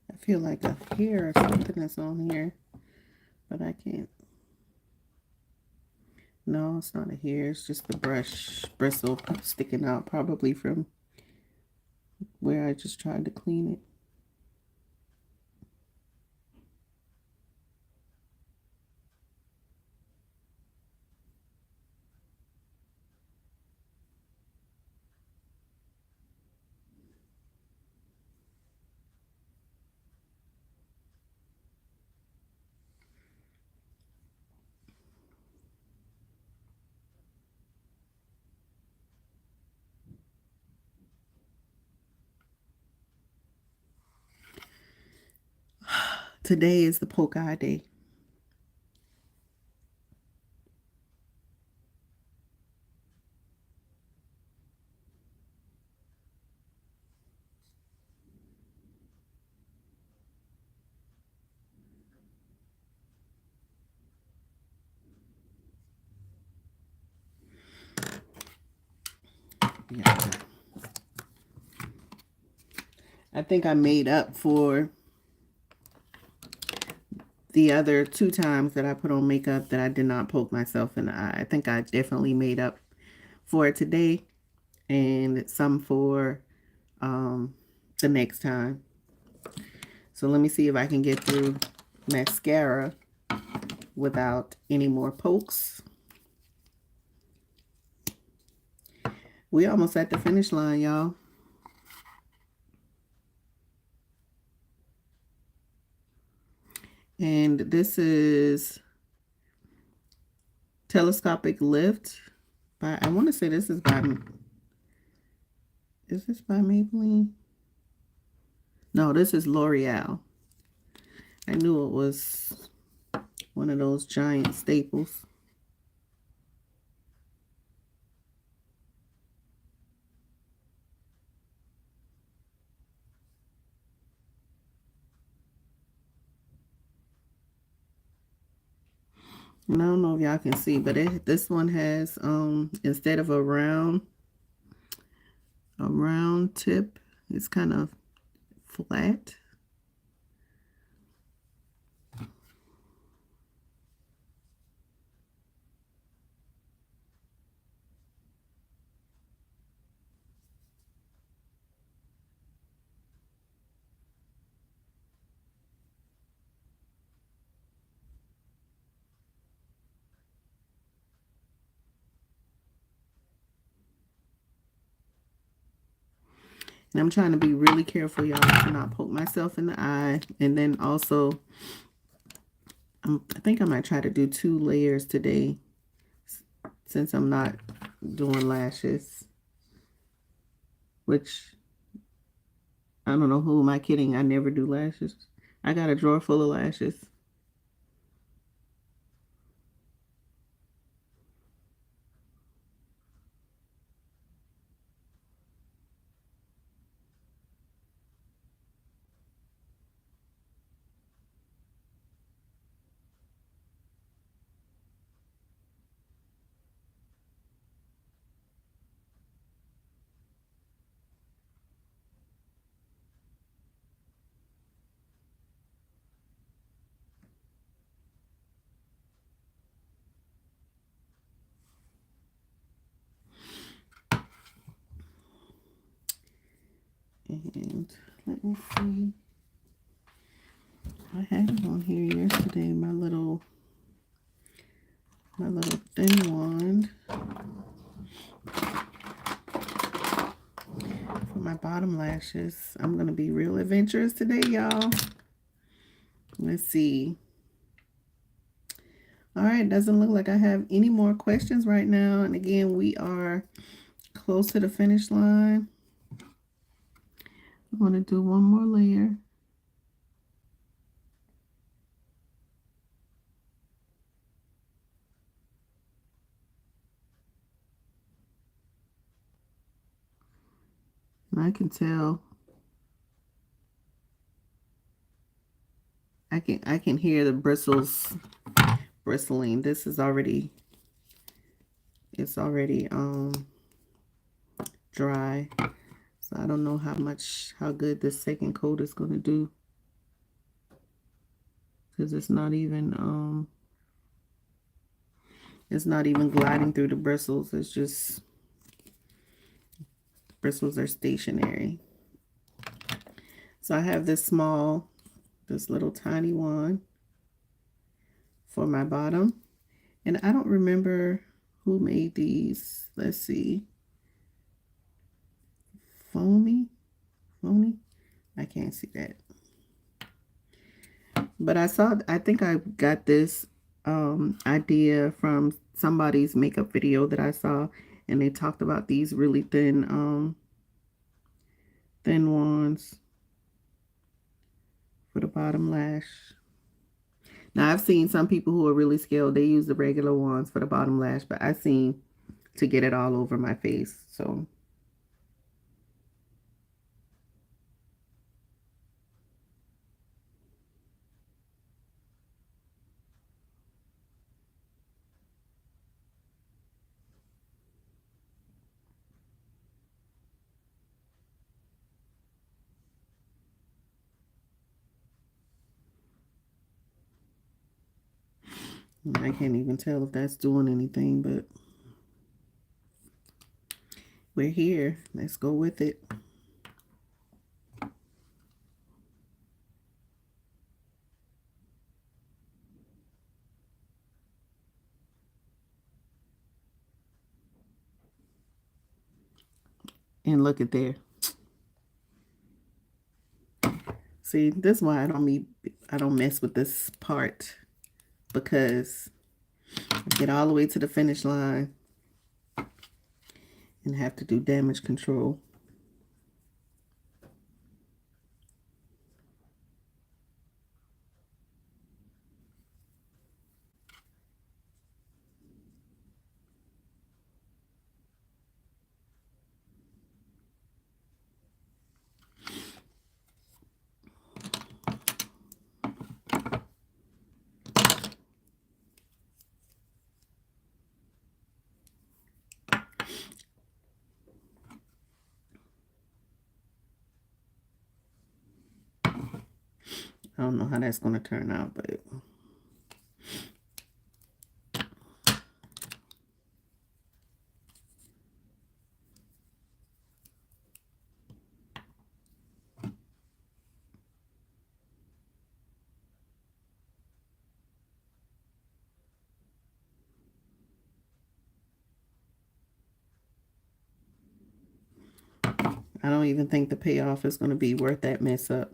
I feel like a hair or something is on here, but I can't. No, it's not a hair. It's just the brush bristle sticking out, probably from where I just tried to clean it. Today is the poke eye day. Yeah. I think I made up for the other 2 times that I put on makeup that I did not poke myself in the eye. I think I definitely made up for it today and some for the next time. So let me see if I can get through mascara without any more pokes. We almost at the finish line, y'all. And this is Telescopic Lift by, I want to say this is by, is this by Maybelline? No, this is L'Oreal. I knew it was one of those giant staples. And I don't know if y'all can see, but this one has instead of a round tip, it's kind of flat. And I'm trying to be really careful, y'all, to not poke myself in the eye. And then also, I think I might try to do 2 layers today since I'm not doing lashes. Which, I don't know, who am I kidding? I never do lashes. I got a drawer full of lashes. And let me see. I had it on here yesterday, my little thin wand for my bottom lashes. I'm going to be real adventurous today, y'all. Let's see. All right, doesn't look like I have any more questions right now. And again, we are close to the finish line. I'm going to do one more layer. And I can tell, I can hear the bristles bristling. This is already, it's already dry. So I don't know how good this second coat is going to do. Because it's not even gliding through the bristles. It's just, bristles are stationary. So I have this little tiny one for my bottom. And I don't remember who made these. Let's see. Phony? I can't see that. But I think I got this idea from somebody's makeup video that I saw. And they talked about these really thin wands for the bottom lash. Now I've seen some people who are really skilled, they use the regular ones for the bottom lash, but I seen to get it all over my face. So I can't even tell if that's doing anything, but we're here. Let's go with it. And look at there. See, this is why I don't mess with this part, because I get all the way to the finish line and have to do damage control. I don't know how that's going to turn out, but I don't even think the payoff is going to be worth that mess up.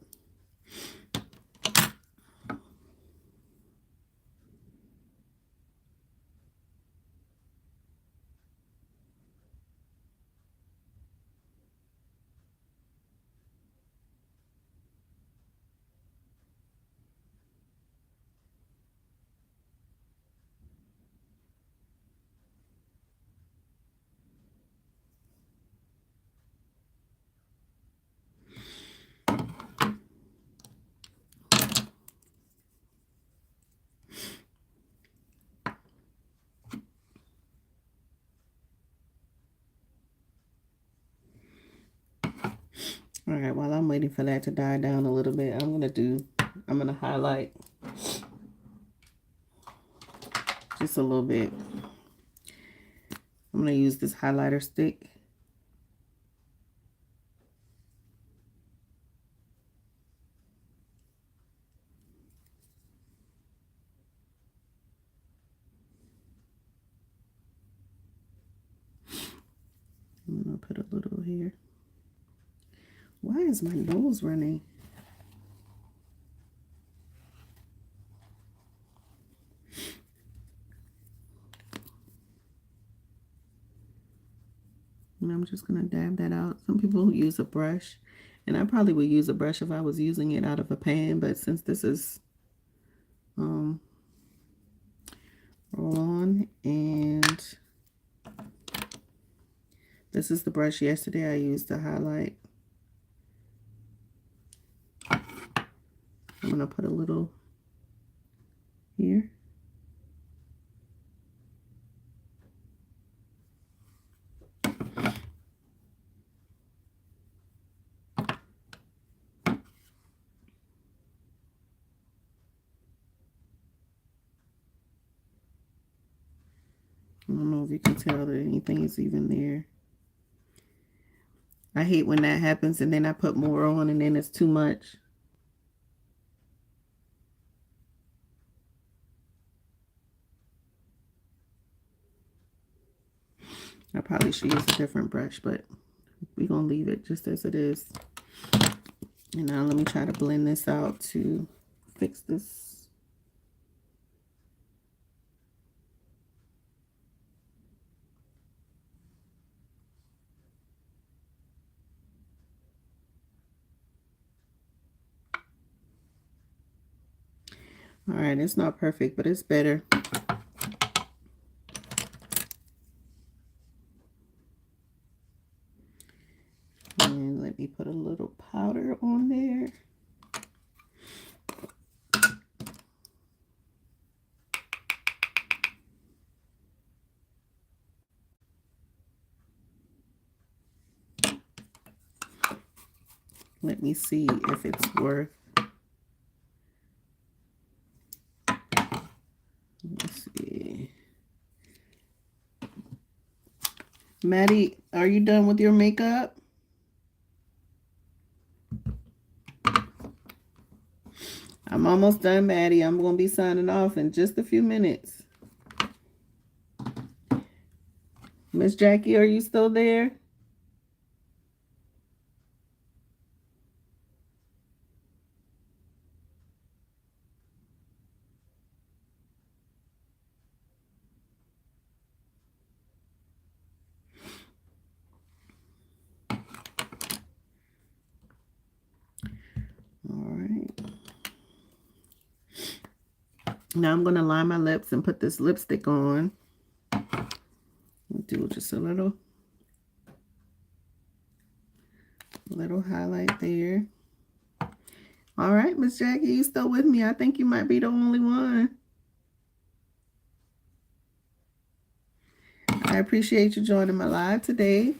All right, while I'm waiting for that to die down a little bit, I'm going to highlight just a little bit. I'm going to use this highlighter stick. I'm going to put a little here. Why is my nose running? And I'm just going to dab that out. Some people use a brush, and I probably would use a brush if I was using it out of a pan, but since this is roll on, and this is the brush yesterday I used to highlight. I'm going to put a little here. I don't know if you can tell that anything is even there. I hate when that happens and then I put more on and then it's too much. I probably should use a different brush, but we're going to leave it just as it is. And now let me try to blend this out to fix this. All right, it's not perfect, but it's better. And let me put a little powder on there. Let me see if it's worth. Let's see. Maddie, are you done with your makeup? I'm almost done, Maddie. I'm going to be signing off in just a few minutes. Miss Jackie, are you still there? All right. Now I'm going to line my lips and put this lipstick on. Do just a little highlight there. All right, Miss Jackie, you still with me? I think you might be the only one. I appreciate you joining my live today.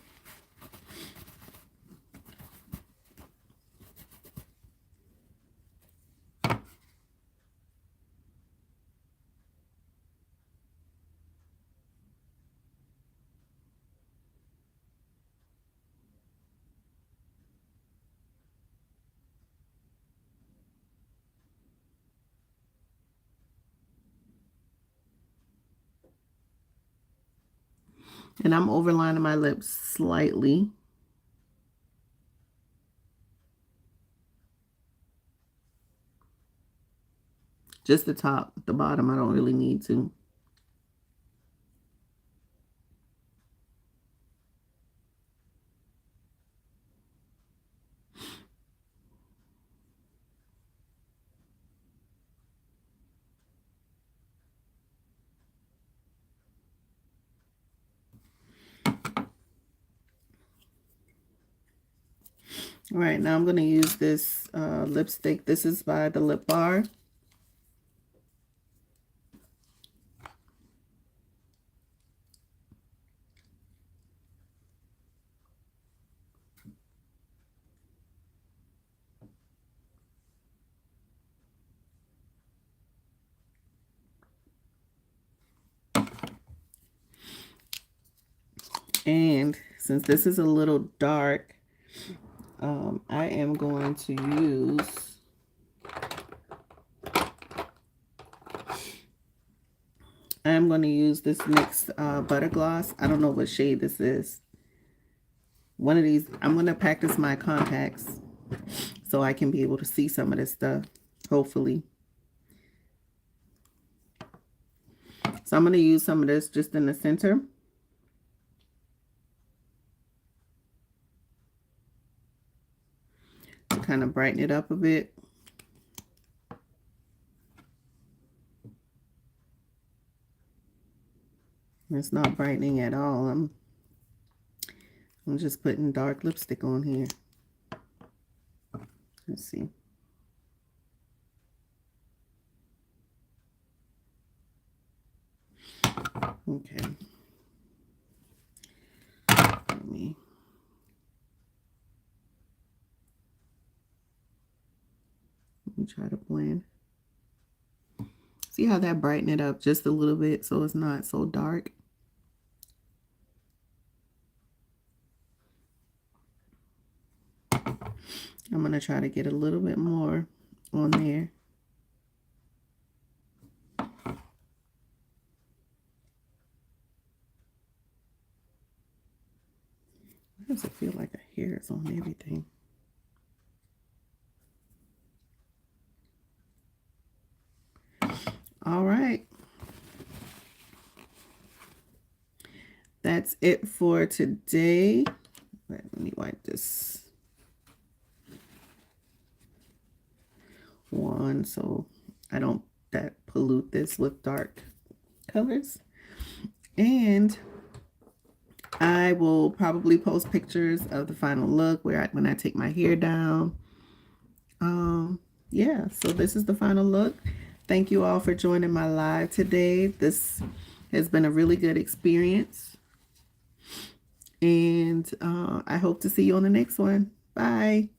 And I'm overlining my lips slightly. Just the top, the bottom, I don't really need to. All right, now I'm going to use this lipstick. This is by the Lip Bar. And since this is a little dark, I am going to use this NYX Butter Gloss. I don't know what shade this is. One of these, I'm going to practice my contacts so I can be able to see some of this stuff, hopefully. So I'm going to use some of this just in the center. To kind of brighten it up a bit. It's not brightening at all. I'm just putting dark lipstick on here. Let's see. Okay. Let me try to blend. See how that brightened it up just a little bit so it's not so dark. I'm going to try to get a little bit more on there. Why does it feel like a hair is on everything? All right. That's it for today. Let me wipe this one so I don't that pollute this with dark colors. And I will probably post pictures of the final look when I take my hair down. Yeah, so this is the final look. Thank you all for joining my live today. This has been a really good experience. And I hope to see you on the next one. Bye.